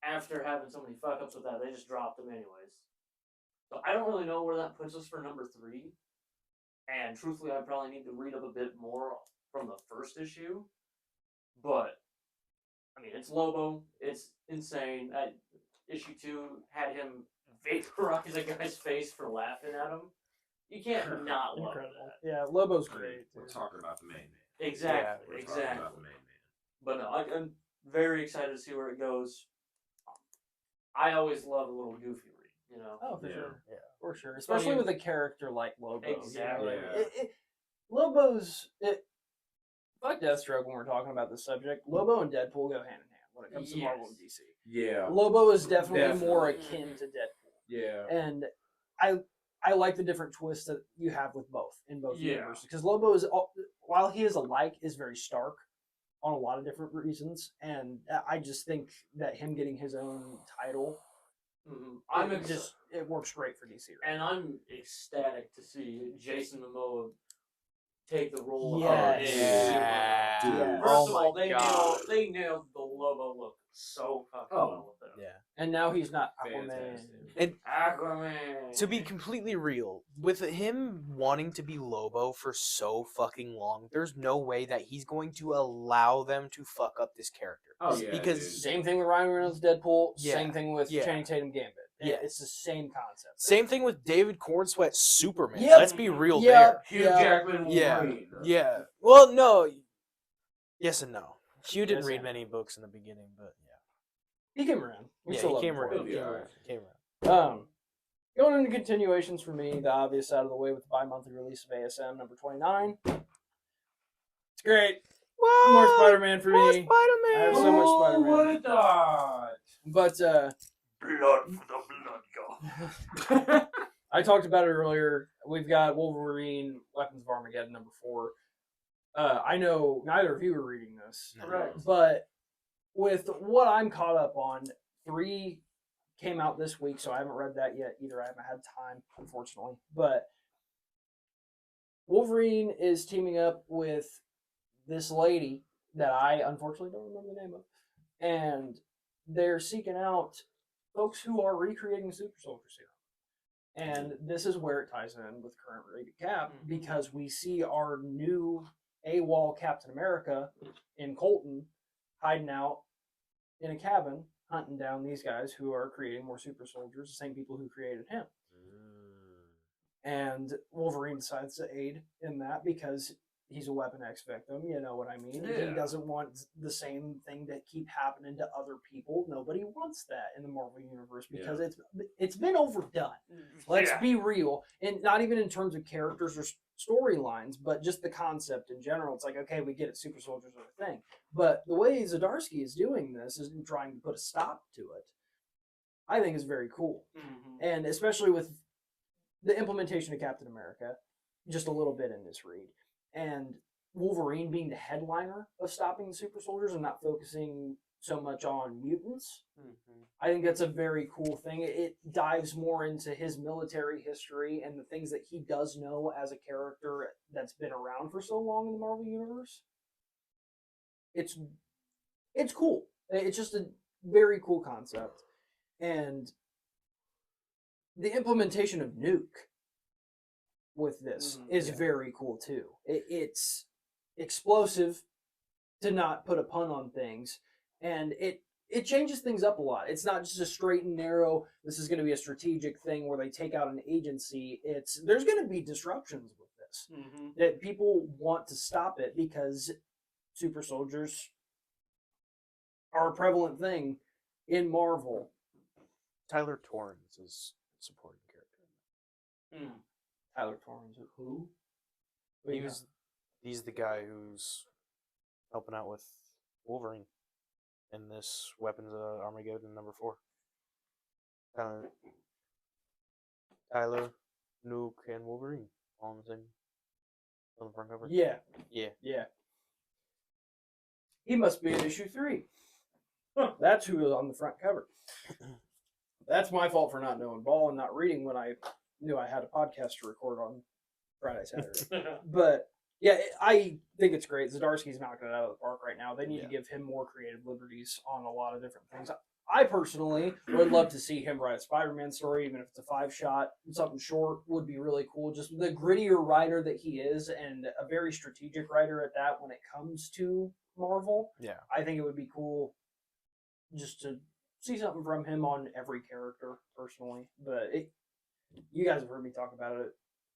after having so many fuck ups with that, they just dropped him anyways. So I don't really know where that puts us for number 3. And truthfully, I probably need to read up a bit more from the first issue. But I mean, it's Lobo. It's insane. Issue 2 had him vaporize a guy's face for laughing at him. You can't not love Incredible. that. Yeah, Lobo's great. We're talking about the main man. Exactly. We're talking Exactly. about the main man. But no, I'm very excited to see where it goes. I always love a little goofy read, Oh, for Yeah. sure. Yeah, for sure. Especially with a character like Lobo. Exactly. Lobo's fuck Deathstroke when we're talking about this subject. Lobo and Deadpool go hand in hand when it comes to Marvel and DC. Yeah. Lobo is definitely more akin to Deadpool. Yeah. And I like the different twists that you have with both in both Yeah. universes because Lobo is, while he is alike, is very stark on a lot of different reasons, and I just think that him getting his own title, it works great for DC. Right and now. I'm ecstatic to see Jason Momoa take the role Yes. of Yeah. Superman. Yes. First Oh of all, my God. they nailed the Lobo look so fucking well with him. Yeah. And now he's not Aquaman. Fantastic. And Aquaman. to be completely real, with him wanting to be Lobo for so fucking long, there's no way that he's going to allow them to fuck up this character. Oh, yeah, because dude. Same thing with Ryan Reynolds' Deadpool. Yeah. Same thing with Yeah. Channing Tatum Gambit. Yeah. It's the same concept. Same thing with David Cornsweat Superman. Yep. Let's be real Yep. there. Hugh Jackman Yeah. Wolverine. Yeah. Well, no. Yes and no. Hugh didn't Yes read and- many books in the beginning, but yeah. He came around. We Yeah, still he love came him for around. it. He Yeah. came around. Going into continuations for me, the obvious out of the way with the bi-monthly release of ASM number 29. It's great. More Spider-Man for More me. I have so much Spider-Man. What a dot! But blood for the blood god. I talked about it earlier. We've got Wolverine, Weapons of Armageddon number 4. I know neither of you are reading this, No. Right. but with what I'm caught up on, 3 came out this week, so I haven't read that yet either. I haven't had time, unfortunately. But Wolverine is teaming up with this lady that I unfortunately don't remember the name of, and they're seeking out folks who are recreating the Super Soldier Serum. And this is where it ties in with current rated Cap, because we see our new AWOL Captain America in Colton hiding out in a cabin hunting down these guys who are creating more super soldiers, the same people who created him. And Wolverine decides to aid in that because he's a Weapon X victim, you know what I mean? Yeah. He doesn't want the same thing to keep happening to other people. Nobody wants that in the Marvel universe because it's been overdone. Let's be real. And not even in terms of characters or storylines, but just the concept in general. It's like, okay, we get it, super soldiers are a thing. But the way Zdarsky is doing this is trying to put a stop to it. I think is very cool. And especially with the implementation of Captain America, just a little bit in this read. And Wolverine being the headliner of stopping the super soldiers and not focusing so much on mutants. I think that's a very cool thing. It dives more into his military history and the things that he does know as a character that's been around for so long in the Marvel Universe. It's cool. It's just a very cool concept. And the implementation of Nuke with this is very cool too. It's explosive, to not put a pun on things, and it changes things up a lot. It's not just a straight and narrow, this is going to be a strategic thing where they take out an agency. There's going to be disruptions with this. That people want to stop it because super soldiers are a prevalent thing in Marvel. Tyler Torrance is supporting character. Hmm. Tyler Torrance. Who? He's the guy who's helping out with Wolverine in this Weapons of Armageddon #4. Tyler, Nuke, and Wolverine all on the front cover. Yeah. Yeah. Yeah. He must be in issue 3. That's who was on the front cover. That's my fault for not knowing ball and not reading when I knew I had a podcast to record on Friday, Saturday. But yeah, I think it's great. Zdarsky's knocking it out of the park right now. They need to give him more creative liberties on a lot of different things. I personally would love to see him write a Spider-Man story, even if it's a 5-shot. Something short would be really cool. Just the grittier writer that he is, and a very strategic writer at that when it comes to Marvel. Yeah. I think it would be cool just to see something from him on every character, personally. But you guys have heard me talk about it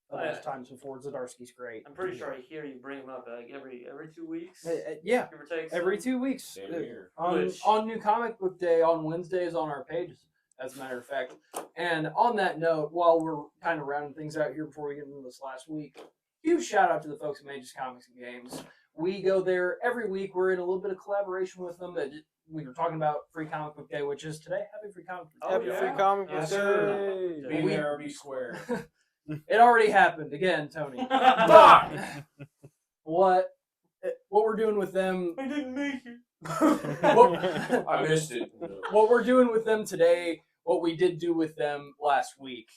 a bunch of times before. Zdarsky's great. I'm pretty sure I hear you bring him up like every 2 weeks. Yeah, Give or take. every 2 weeks. Same here. On New Comic Book Day on Wednesdays on our pages, as a matter of fact. And on that note, while we're kind of rounding things out here before we get into this last week, huge shout out to the folks at Mages Comics and Games. We go there every week. We're in a little bit of collaboration with them. We were talking about Free Comic Book Day, which is today. Happy Free Comic Book Day. Oh, Happy yeah. Free Comic Book Yes, Day. sir. Be there or be square. It already happened again, Tony. Fuck! What we're doing with them? I didn't make it. I missed it. What we're doing with them today, what we did do with them last week,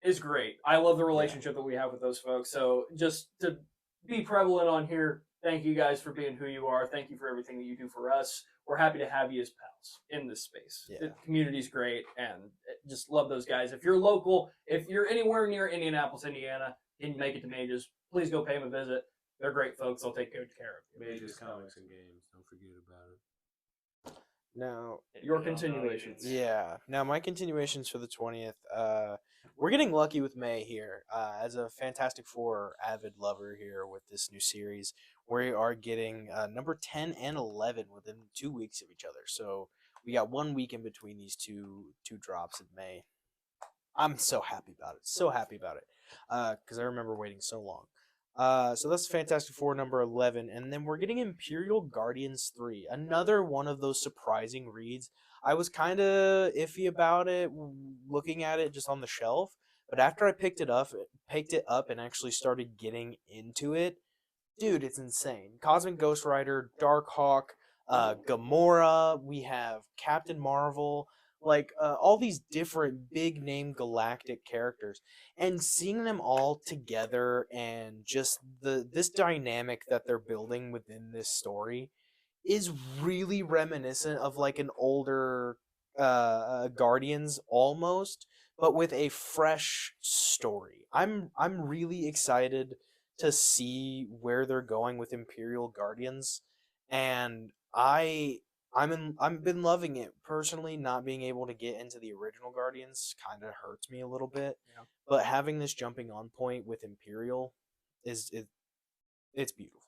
is great. I love the relationship that we have with those folks. So just to be prevalent on here, thank you guys for being who you are. Thank you for everything that you do for us. We're happy to have you as pals in this space. Yeah. The community's great, and just love those guys. If you're local, if you're anywhere near Indianapolis, Indiana, and make it to Mages, please go pay them a visit. They're great folks. They'll take good care of you. Mages, Comics, and Games. Don't forget about it. Now, Your continuations. yeah. Now, my continuations for the 20th. We're getting lucky with May here. As a Fantastic Four avid lover here with this new series, we are getting number 10 and 11 within 2 weeks of each other. So we got 1 week in between these two drops in May. I'm so happy about it. So happy about it. Because I remember waiting so long. So that's Fantastic Four number 11. And then we're getting Imperial Guardians 3. Another one of those surprising reads. I was kind of iffy about it, looking at it just on the shelf. But after I picked it up and actually started getting into it, dude, it's insane. Cosmic Ghost Rider, Darkhawk, Gamora, we have Captain Marvel, like all these different big name galactic characters, and seeing them all together and just this dynamic that they're building within this story is really reminiscent of like an older Guardians almost, but with a fresh story. I'm really excited to see where they're going with Imperial Guardians, and I've been loving it personally. Not being able to get into the original Guardians kind of hurts me a little bit, but having this jumping on point with Imperial it's beautiful.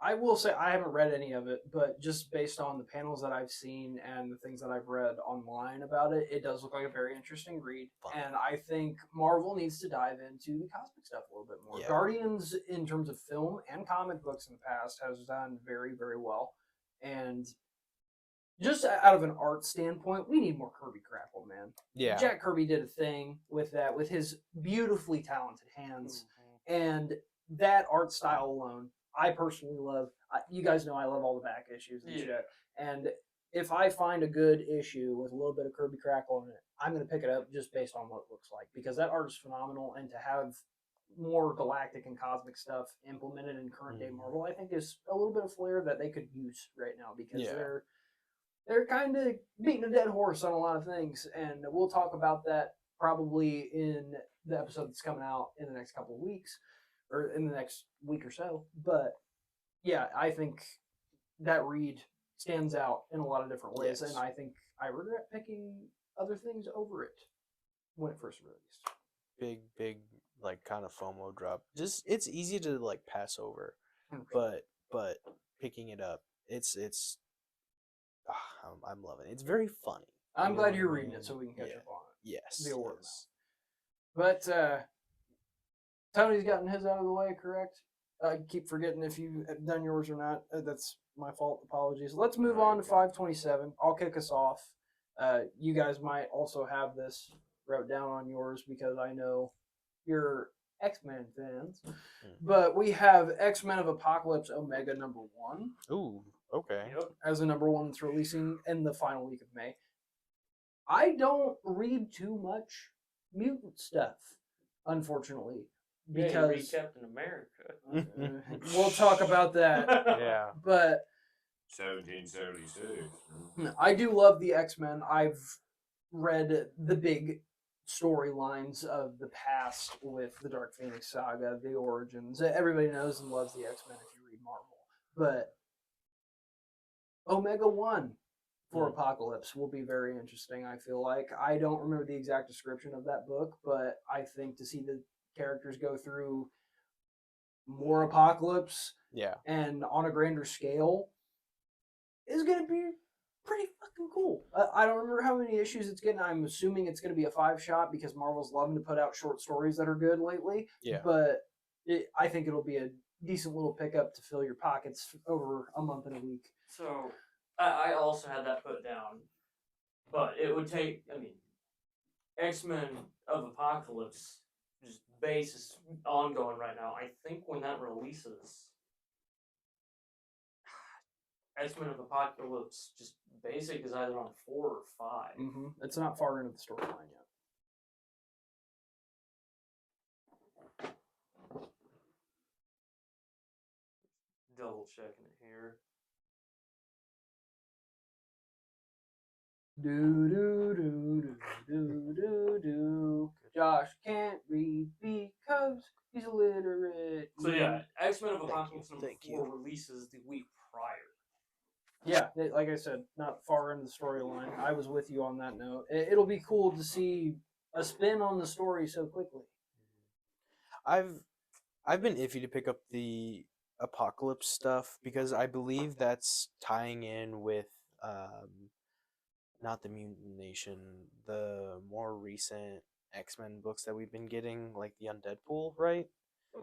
I will say I haven't read any of it, but just based on the panels that I've seen and the things that I've read online about it, it does look like a very interesting read. Fun. And I think Marvel needs to dive into the cosmic stuff a little bit more. Yeah. Guardians, in terms of film and comic books in the past, has done very, very well. And just out of an art standpoint, we need more Kirby Crackle, man. Yeah. Jack Kirby did a thing with that, with his beautifully talented hands. And that art style alone, I personally love. You guys know I love all the back issues and shit. And if I find a good issue with a little bit of Kirby Crackle in it, I'm going to pick it up just based on what it looks like, because that art is phenomenal. And to have more galactic and cosmic stuff implemented in current day Marvel, I think is a little bit of flair that they could use right now, because they're kind of beating a dead horse on a lot of things. And we'll talk about that probably in the episode that's coming out in the next couple of weeks, or in the next week or so. But yeah, I think that read stands out in a lot of different ways, Yes. and I think I regret picking other things over it when it first released. Big like kind of FOMO drop. Just it's easy to like pass over, 100%. but picking it up, it's I'm loving it. It's very funny. I'm glad you're reading it so we can catch Yeah. up on it. Yes. The order yes. But Tony's gotten his out of the way, correct? I keep forgetting if you've done yours or not. That's my fault. Apologies. Let's move on to 527. I'll kick us off. You guys might also have this wrote down on yours because I know you're X-Men fans. But we have X-Men of Apocalypse Omega #1 Ooh. Okay. Yep. as a #1 that's releasing in the final week of May. I don't read too much mutant stuff, unfortunately, Yeah, you because read Captain America. we'll talk about that. Yeah. But 1776. I do love the X-Men. I've read the big storylines of the past with the Dark Phoenix saga, the origins. Everybody knows and loves the X-Men if you read Marvel. But Omega 1 for Apocalypse will be very interesting, I feel like. I don't remember the exact description of that book, but I think to see the characters go through more Apocalypse Yeah. and on a grander scale is going to be pretty fucking cool. I don't remember how many issues it's getting. I'm assuming it's going to be a 5-shot because Marvel's loving to put out short stories that are good lately. Yeah. But I think it'll be a decent little pickup to fill your pockets over a month and a week. So I also had that put down, but it would take. I mean, X-Men of Apocalypse just base is ongoing right now. I think when that releases, X-Men of Apocalypse just basic is either on 4 or 5. Mm-hmm. It's not far into the storyline yet. Double checking it here. Do do do do do do do. Josh can't read because he's illiterate. So yeah, X-Men of Apocalypse Thank #4 releases the week prior. Yeah, like I said, not far into the storyline. I was with you on that note. It'll be cool to see a spin on the story so quickly. I've been iffy to pick up the Apocalypse stuff because I believe that's tying in with not the Mutant Nation, the more recent X-Men books that we've been getting, like the Undead Pool, right?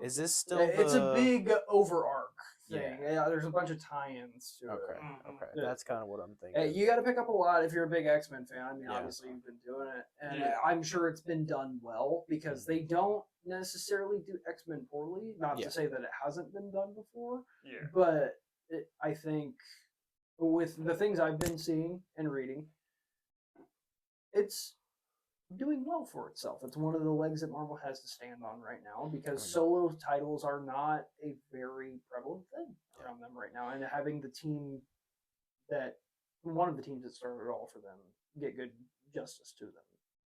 Is this still It's a big over arc thing. Yeah. Yeah, there's a bunch of tie-ins to Okay, it. okay. Yeah. That's kind of what I'm thinking. You got to pick up a lot if you're a big X-Men fan. I mean, Yeah. obviously you've been doing it, and Yeah. I'm sure it's been done well because they don't necessarily do X-Men poorly. Not Yeah. to say that it hasn't been done before, Yeah. but I think with the things I've been seeing and reading, it's doing well for itself. It's one of the legs that Marvel has to stand on right now because solo titles are not a very prevalent thing around them right now, and having the team that one of the teams that started it all for them get good justice to them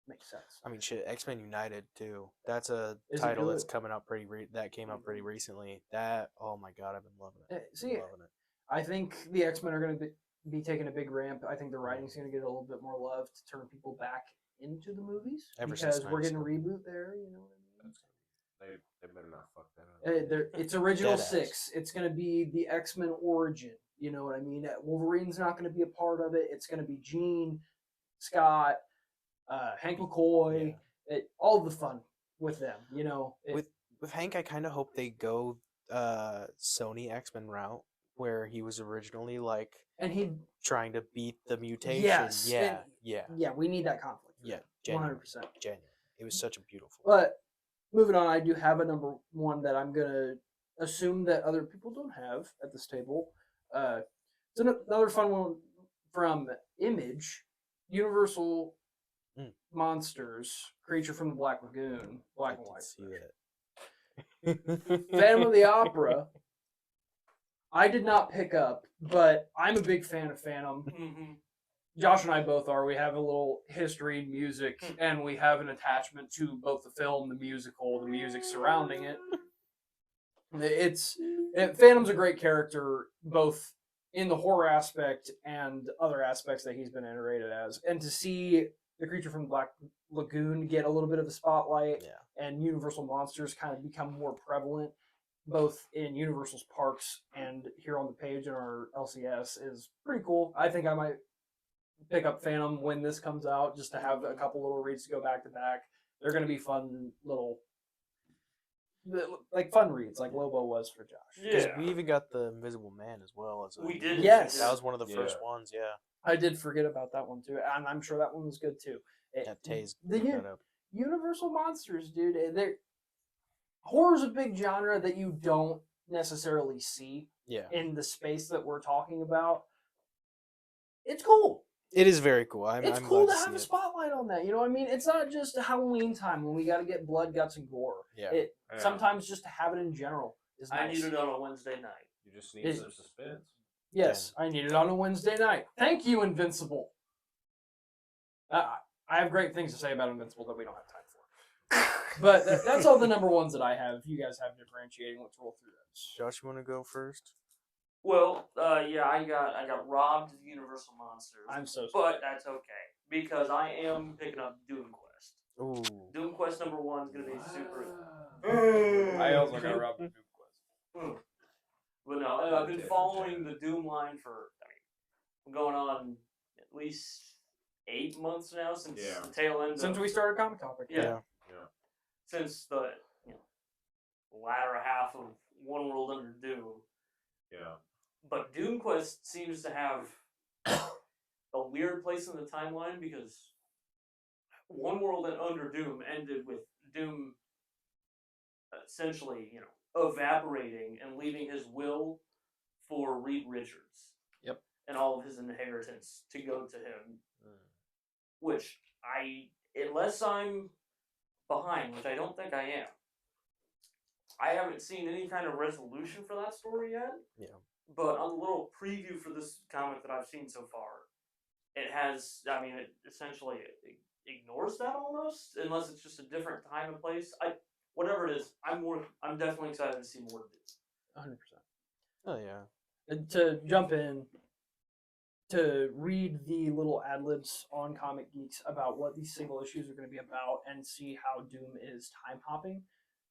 makes sense. I mean, shit, X-Men United too. That's a Is it title that's good? coming up that came up pretty recently. That, oh my god, I've been loving it. See, loving it. I think the X-Men are going to be taking a big ramp. I think the writing's going to get a little bit more love to turn people back into the movies Ever since because we're getting a 97. reboot there. You know what I mean? They better not fuck that up. It's original Deadass. 6. It's going to be the X-Men origin. You know what I mean? Wolverine's not going to be a part of it. It's going to be Jean, Scott, Hank McCoy, all the fun with them. You know, With Hank, I kind of hope they go Sony X-Men route where he was originally like and he trying to beat the mutation. Yes, Yeah, and- yeah, yeah, we need that conflict. yeah. 100%. Genuine. It was such a beautiful. But moving on, I do have a #1 that I'm gonna assume that other people don't have at this table. It's another fun one from Image, Universal Monsters, Creature from the Black Lagoon, black and white. See version. Phantom of the Opera. I did not pick up, but I'm a big fan of Phantom. Mm-hmm. Josh and I both are. We have a little history in music, and we have an attachment to both the film, the musical, the music surrounding it. Phantom's a great character, both in the horror aspect and other aspects that he's been iterated as. And to see the Creature from the Black Lagoon get a little bit of the spotlight, and Universal Monsters kind of become more prevalent, both in Universal's parks and here on the page in our LCS, is pretty cool. I think I might pick up Phantom when this comes out, just to have a couple little reads to go back to back. They're going to be fun little, like fun reads, like Lobo was for Josh. Because Yeah. we even got the Invisible Man as well. As a, We did. Yes. That was one of the Yeah. first ones, yeah. I did forget about that one too, and I'm sure that one was good too. That Taze the picked that up. Universal monsters, dude. Horror's a big genre that you don't necessarily see Yeah. in the space that we're talking about. It's cool. It is very cool. I'm Cool glad to see have a it. spotlight on that. You know what I mean? It's not just Halloween time when we got to get blood, guts, and gore. Yeah. It Yeah. sometimes just to have it in general is I nice. need it on a Wednesday night. You just need It- some suspense. Yes, I need it on a Wednesday night. Thank you, Invincible. I have great things to say about Invincible that we don't have time for. But that's all the number ones that I have. If you guys have differentiating, let's roll through those. Josh, you want to go first? Well, yeah, I got robbed of Universal Monsters, I'm so sorry. but that's okay because I am picking up Doom Quest. Ooh. Doom Quest number 1 is gonna be super. I also got robbed of Doom Quest. But no, I've been following the Doom line for, I'm going on at least 8 months now since Yeah. the tail end. Since we started Comic Topic. yeah, Yeah. since the latter half of One World Under Doom. Yeah. But Doom Quest seems to have a weird place in the timeline because One World and Under Doom ended with Doom essentially, evaporating and leaving his will for Reed Richards. Yep. And all of his inheritance to go to him. Which unless I'm behind, which I don't think I am, I haven't seen any kind of resolution for that story yet. Yeah. But on the little preview for this comic that I've seen so far, it has, it essentially ignores that almost, unless it's just a different time and place. Whatever it is, I'm definitely excited to see more of this. 100%. Oh, yeah. And to jump in, to read the little ad libs on Comic Geeks about what these single issues are going to be about and see how Doom is time hopping.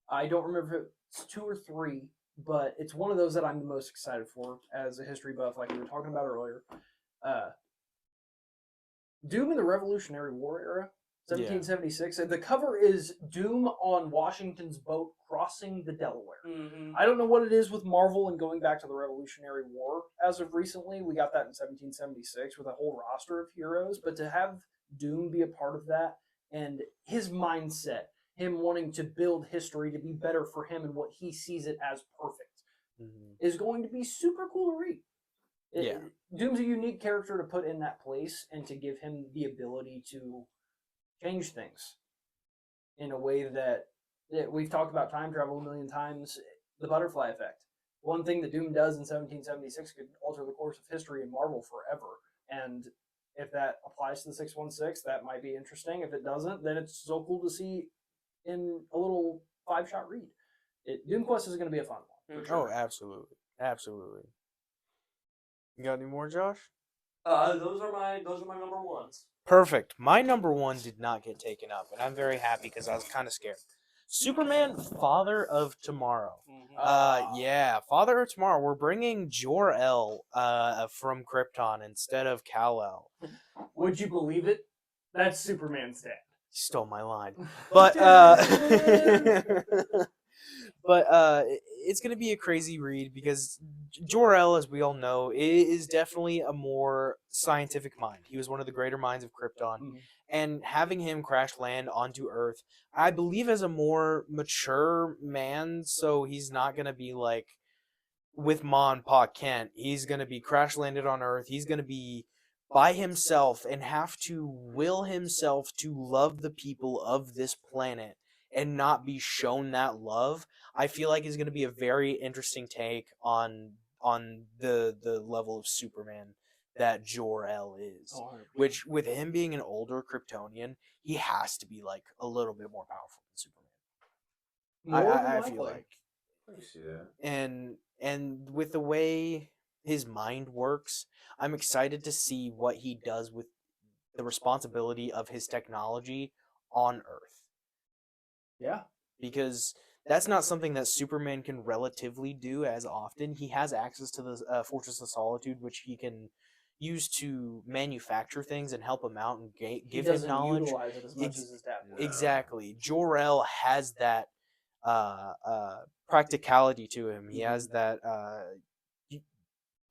I don't remember if it's 2 or 3, but it's one of those that I'm the most excited for as a history buff, like we were talking about earlier. Doom in the Revolutionary War era, 1776. And the cover is Doom on Washington's boat crossing the Delaware. Mm-hmm. I don't know what it is with Marvel and going back to the Revolutionary War as of recently. We got that in 1776 with a whole roster of heroes, but to have Doom be a part of that and his mindset, him wanting to build history to be better for him and what he sees it as perfect, is going to be super cool to read. Yeah. Doom's a unique character to put in that place and to give him the ability to change things in a way that we've talked about time travel a million times, the butterfly effect. One thing that Doom does in 1776 could alter the course of history in Marvel forever. And if that applies to the 616, that might be interesting. If it doesn't, then it's so cool to see in a little 5-shot read. Doom Quest is going to be a fun one. For sure. Oh, absolutely. Absolutely. You got any more, Josh? Those are my number ones. Perfect. My number 1 did not get taken up, and I'm very happy because I was kind of scared. Superman, Father of Tomorrow. Yeah, Father of Tomorrow. We're bringing Jor-El from Krypton instead of Kal-El. Would you believe it? That's Superman's dad. You stole my line. But but it's gonna be a crazy read because Jor-El, as we all know, is definitely a more scientific mind. He was one of the greater minds of Krypton, and having him crash land onto Earth, I believe, as a more mature man, so he's not gonna be like with Ma and Pa Kent. He's gonna be crash landed on Earth. He's gonna be by himself and have to will himself to love the people of this planet and not be shown that love. I feel like is going to be a very interesting take on the level of Superman that Jor-El is. Which, with him being an older Kryptonian, he has to be like a little bit more powerful than Superman. I feel like. I can see that. And with the way his mind works, I'm excited to see what he does with the responsibility of his technology on Earth. Yeah. Because that's not something that Superman can relatively do as often. He has access to the Fortress of Solitude, which he can, used to manufacture things and help him out and He give him doesn't knowledge. utilize it as much Ex- as his dad would. Exactly. Jor-El has that practicality to him. He has that.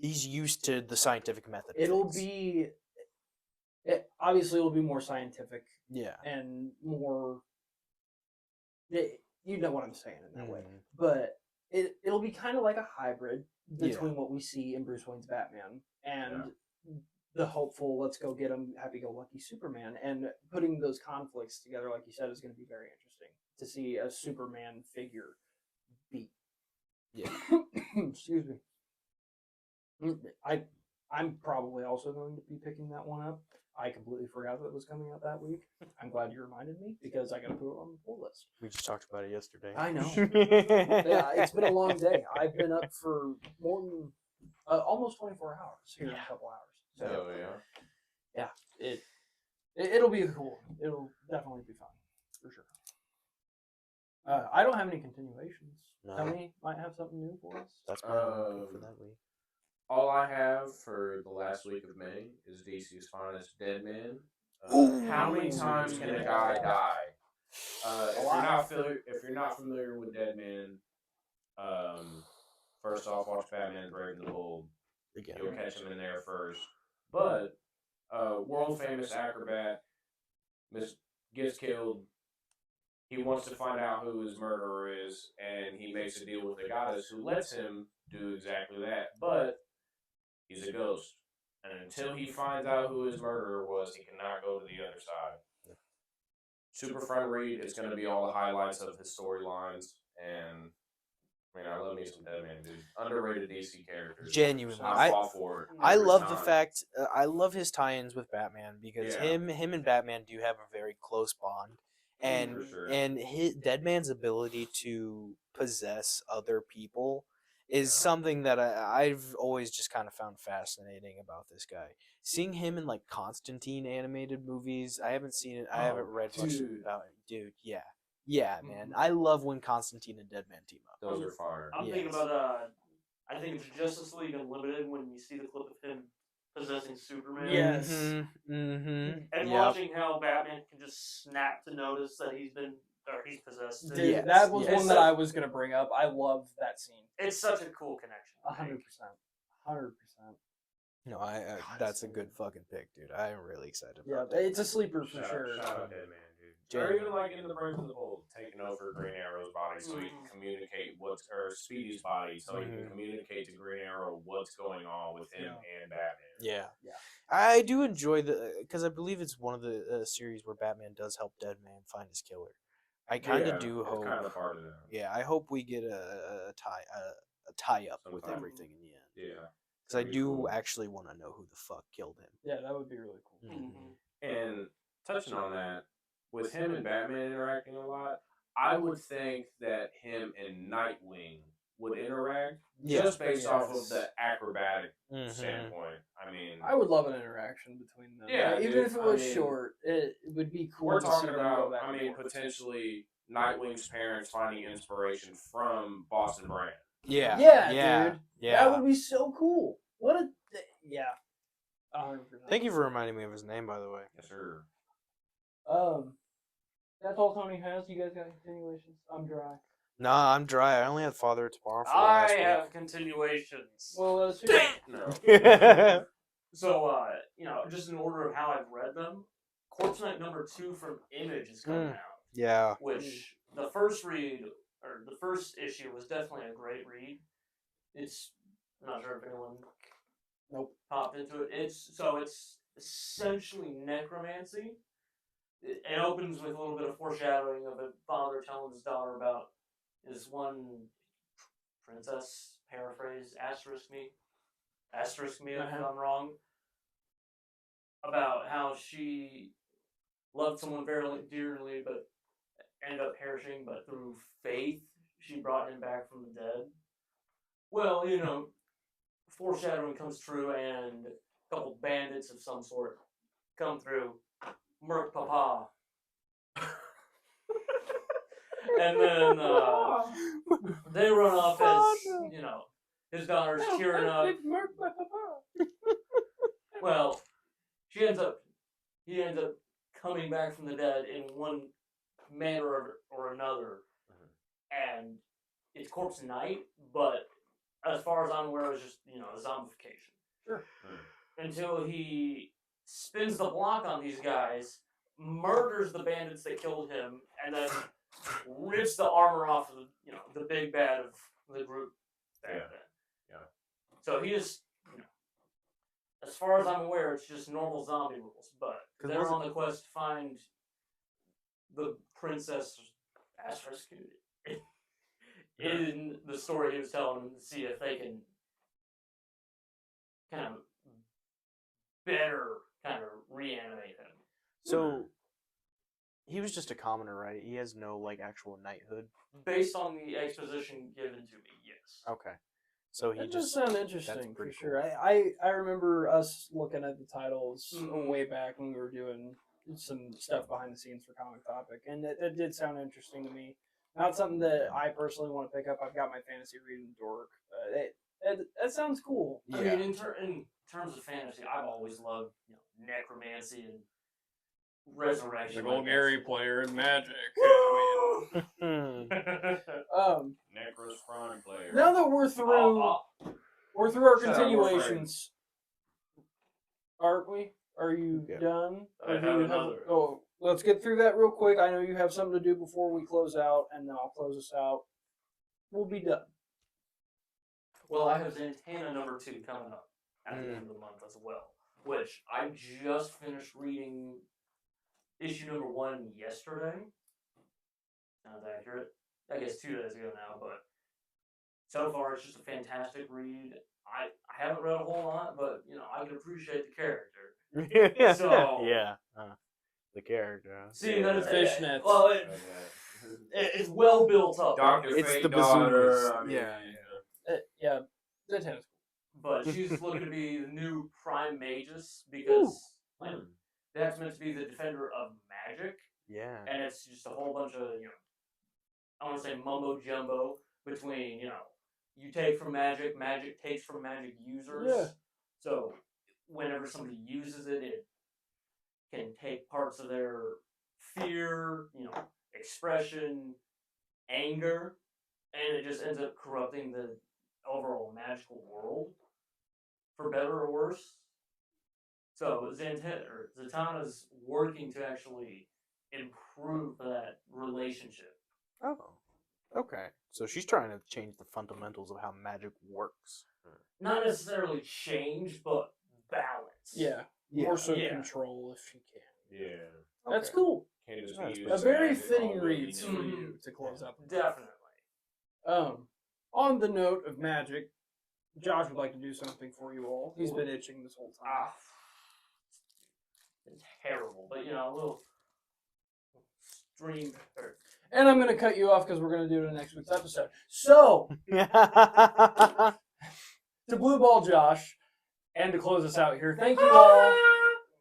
He's used to the scientific method. of It'll things. be. Obviously, it'll be more scientific Yeah. and more. You know what I'm saying in that way, Mhm. but it'll be kind of like a hybrid Yeah. between what we see in Bruce Wayne's Batman and the hopeful, let's go get him, happy-go-lucky Superman, and putting those conflicts together, like you said, is going to be very interesting to see a Superman figure beat. Yeah. Excuse me. I'm probably also going to be picking that one up. I completely forgot that it was coming out that week. I'm glad you reminded me because I got to put it on the pull list. We just talked about it yesterday. I know. Yeah, it's been a long day. I've been up for more than almost 24 hours here in a couple hours. So Oh yeah. it'll be cool. It'll definitely be fun for sure. I don't have any continuations. No. Tony might have something new for us. That's my pick for that week. All I have for the last week of May is DC's finest Dead Man. Ooh. How many times can a guy die? If you're not familiar with Dead Man, first off, watch Batman Brave the Bold. Again. You'll catch him in there first. But world famous acrobat gets killed. He wants to find out who his murderer is, and he makes a deal with the goddess who lets him do exactly that. But he's a ghost, and until he finds out who his murderer was, he cannot go to the other side. Super fun read. It's going to be all the highlights of his storylines, and I mean, I love me some Dead Man, dude. Underrated DC characters. Genuinely, I fall for it. I every love the time. fact I love his tie-ins with Batman because Yeah. him and Batman do have a very close bond, and For sure. and his Deadman's ability to possess other people is something that I've always just kind of found fascinating about this guy. Seeing him in like Constantine animated movies, I haven't seen it. I haven't read much dude. about it. Dude, yeah, man. I love when Constantine and Deadman team up. Those are fire. I'm thinking Yes. about I think it's Justice League Unlimited when you see the clip of him possessing Superman. Yes. Mm-hmm. And Yep. watching how Batman can just snap to notice that he's possessed. Dude, Yes, that was yes. one that I was going to bring up. I love that scene. It's such a cool connection. 100%. 100%. No, that's a good fucking pick, dude. I am really excited Yeah, about that. it's a sleeper for sure. Shout out Dead Man, dude. Genuinely. Or even like in the Brave of the Bold, taking over Green Arrow's body so he can communicate or Speedy's body so he can communicate to Green Arrow what's going on with him and Batman. Yeah. Yeah. I do enjoy because I believe it's one of the series where Batman does help Deadman find his killer. I kind of do it's hope. kind of part of that. Yeah, I hope we get a tie up with Sometime. everything in the end. Yeah. Because I That'd be do cool. actually want to know who the fuck killed him. Yeah, that would be really cool. Mm-hmm. And touching on that, with him and Batman interacting a lot, I would think that him and Nightwing would interact just based off of the acrobatic standpoint. I mean, I would love an interaction between them. Yeah, even dude, if it was I mean, short, it would be cool. we're to talking see them go about, back and forth. potentially Nightwing's parents finding inspiration from Boston Brand. Yeah. Yeah, dude. Yeah. That would be so cool. What a yeah. 100%. Thank you for reminding me of his name, by the way. Yes, sir. That's all Tony has. You guys got continuations? I'm dry. Nah, I'm dry. I only had Father Tomorrow for I last have continuations. Well, No. week. So, just in order of how I've read them, Corpse Night #2 from Image is coming out. Yeah. Which the first issue was definitely a great read. It's I'm not sure if anyone popped into it. It's essentially necromancy. It opens with a little bit of foreshadowing of a father telling his daughter about his one princess, paraphrase, asterisk me if I'm wrong, about how she loved someone very dearly but ended up perishing, but through faith she brought him back from the dead. Well, foreshadowing comes true and a couple bandits of some sort come through, murk Papa. And then they run off as, his daughter's tearing up. Well, he ends up coming back from the dead in one manner or another, and it's corpse night. But as far as I'm aware, it was just a zombification. Sure. Until he spins the block on these guys, murders the bandits that killed him, and then rips the armor off of the big bad of the group. Yeah. So he is, as far as I'm aware, it's just normal zombie rules. But 'Cause they're was it- on the quest to find the princess asterisk in the story he was telling them to see if they can kind of better kind of reanimate him. So he was just a commoner, right? He has no like actual knighthood. Based on the exposition given to me, yes. Okay. So he That just does sound interesting for pretty sure. cool. I remember us looking at the titles Mhm. way back when we were doing some stuff behind the scenes for Comic Topic, and it did sound interesting to me. Not something that I personally want to pick up. I've got my fantasy reading dork. That sounds cool. I mean, in terms of fantasy, I've always loved necromancy and resurrection. The Gary player in Magic. Necros Prime player. Now that we're through our Shut up, continuations, aren't we? Are you Yeah. done? I Or do have you another. Oh, let's get through that real quick. I know you have something to do before we close out, and then I'll close us out. We'll be done. Well, I have Zantana #2 coming up at the end of the month as well, which I just finished reading issue #1 yesterday. Sounds accurate. I guess 2 days ago now, but so far it's just a fantastic read. I haven't read a whole lot, but I can appreciate the character. So- yeah, the character. See, that is Fishnets. Well, it's well built up. Dr. It's Fate the daughter. bazookas. I mean, Yeah. Yeah, that sounds But she's looking to be the new Prime Magus because that's meant to be the defender of magic, Yeah. and it's just a whole bunch of I want to say mumbo jumbo between you take from magic, magic takes from magic users. Yeah. So whenever somebody uses it, it can take parts of their fear, expression, anger, and it just ends up corrupting the overall magical world, for better or worse. So Zatanna's working to actually improve that relationship. Oh. Okay. So she's trying to change the fundamentals of how magic works. Not necessarily change, but balance. Yeah. Yeah. More so Yeah. control if she can. Yeah. That's Okay. cool. Can't just That's be pretty A used very as fitting all read willy-nilly. for you to close out the month. Definitely. On the note of magic, Josh would like to do something for you all. He's been itching this whole time. It's terrible, but a little stream. And I'm going to cut you off because we're going to do it in next week's episode. So, to Blue Ball Josh, and to close us out here, thank you all.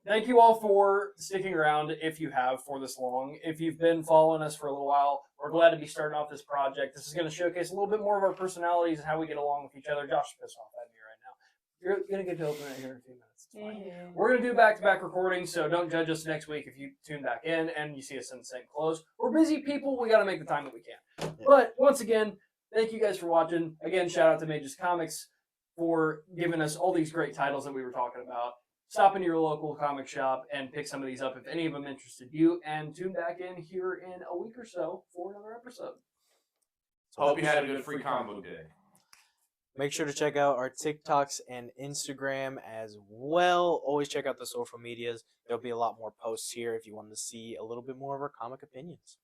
Thank you all for sticking around if you have for this long. If you've been following us for a little while, we're glad to be starting off this project. This is going to showcase a little bit more of our personalities and how we get along with each other. Josh is pissed off at me right now. You're going to get to open it here in a few minutes. It's fine. We're going to do back-to-back recordings, so don't judge us next week if you tune back in and you see us in the same clothes. We're busy people. We got to make the time that we can. Yeah. But once again, thank you guys for watching. Again, shout out to Mages Comics for giving us all these great titles that we were talking about. Stop into your local comic shop and pick some of these up if any of them interested you. And tune back in here in a week or so for another episode. Hope you had a good free comic book day. Make sure to check out our TikToks and Instagram as well. Always check out the social medias. There'll be a lot more posts here if you want to see a little bit more of our comic opinions.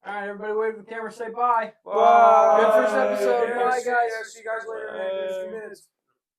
All right, everybody wave to the camera. Say bye. Bye. Good first episode. Bye, guys. See you guys later in a few minutes.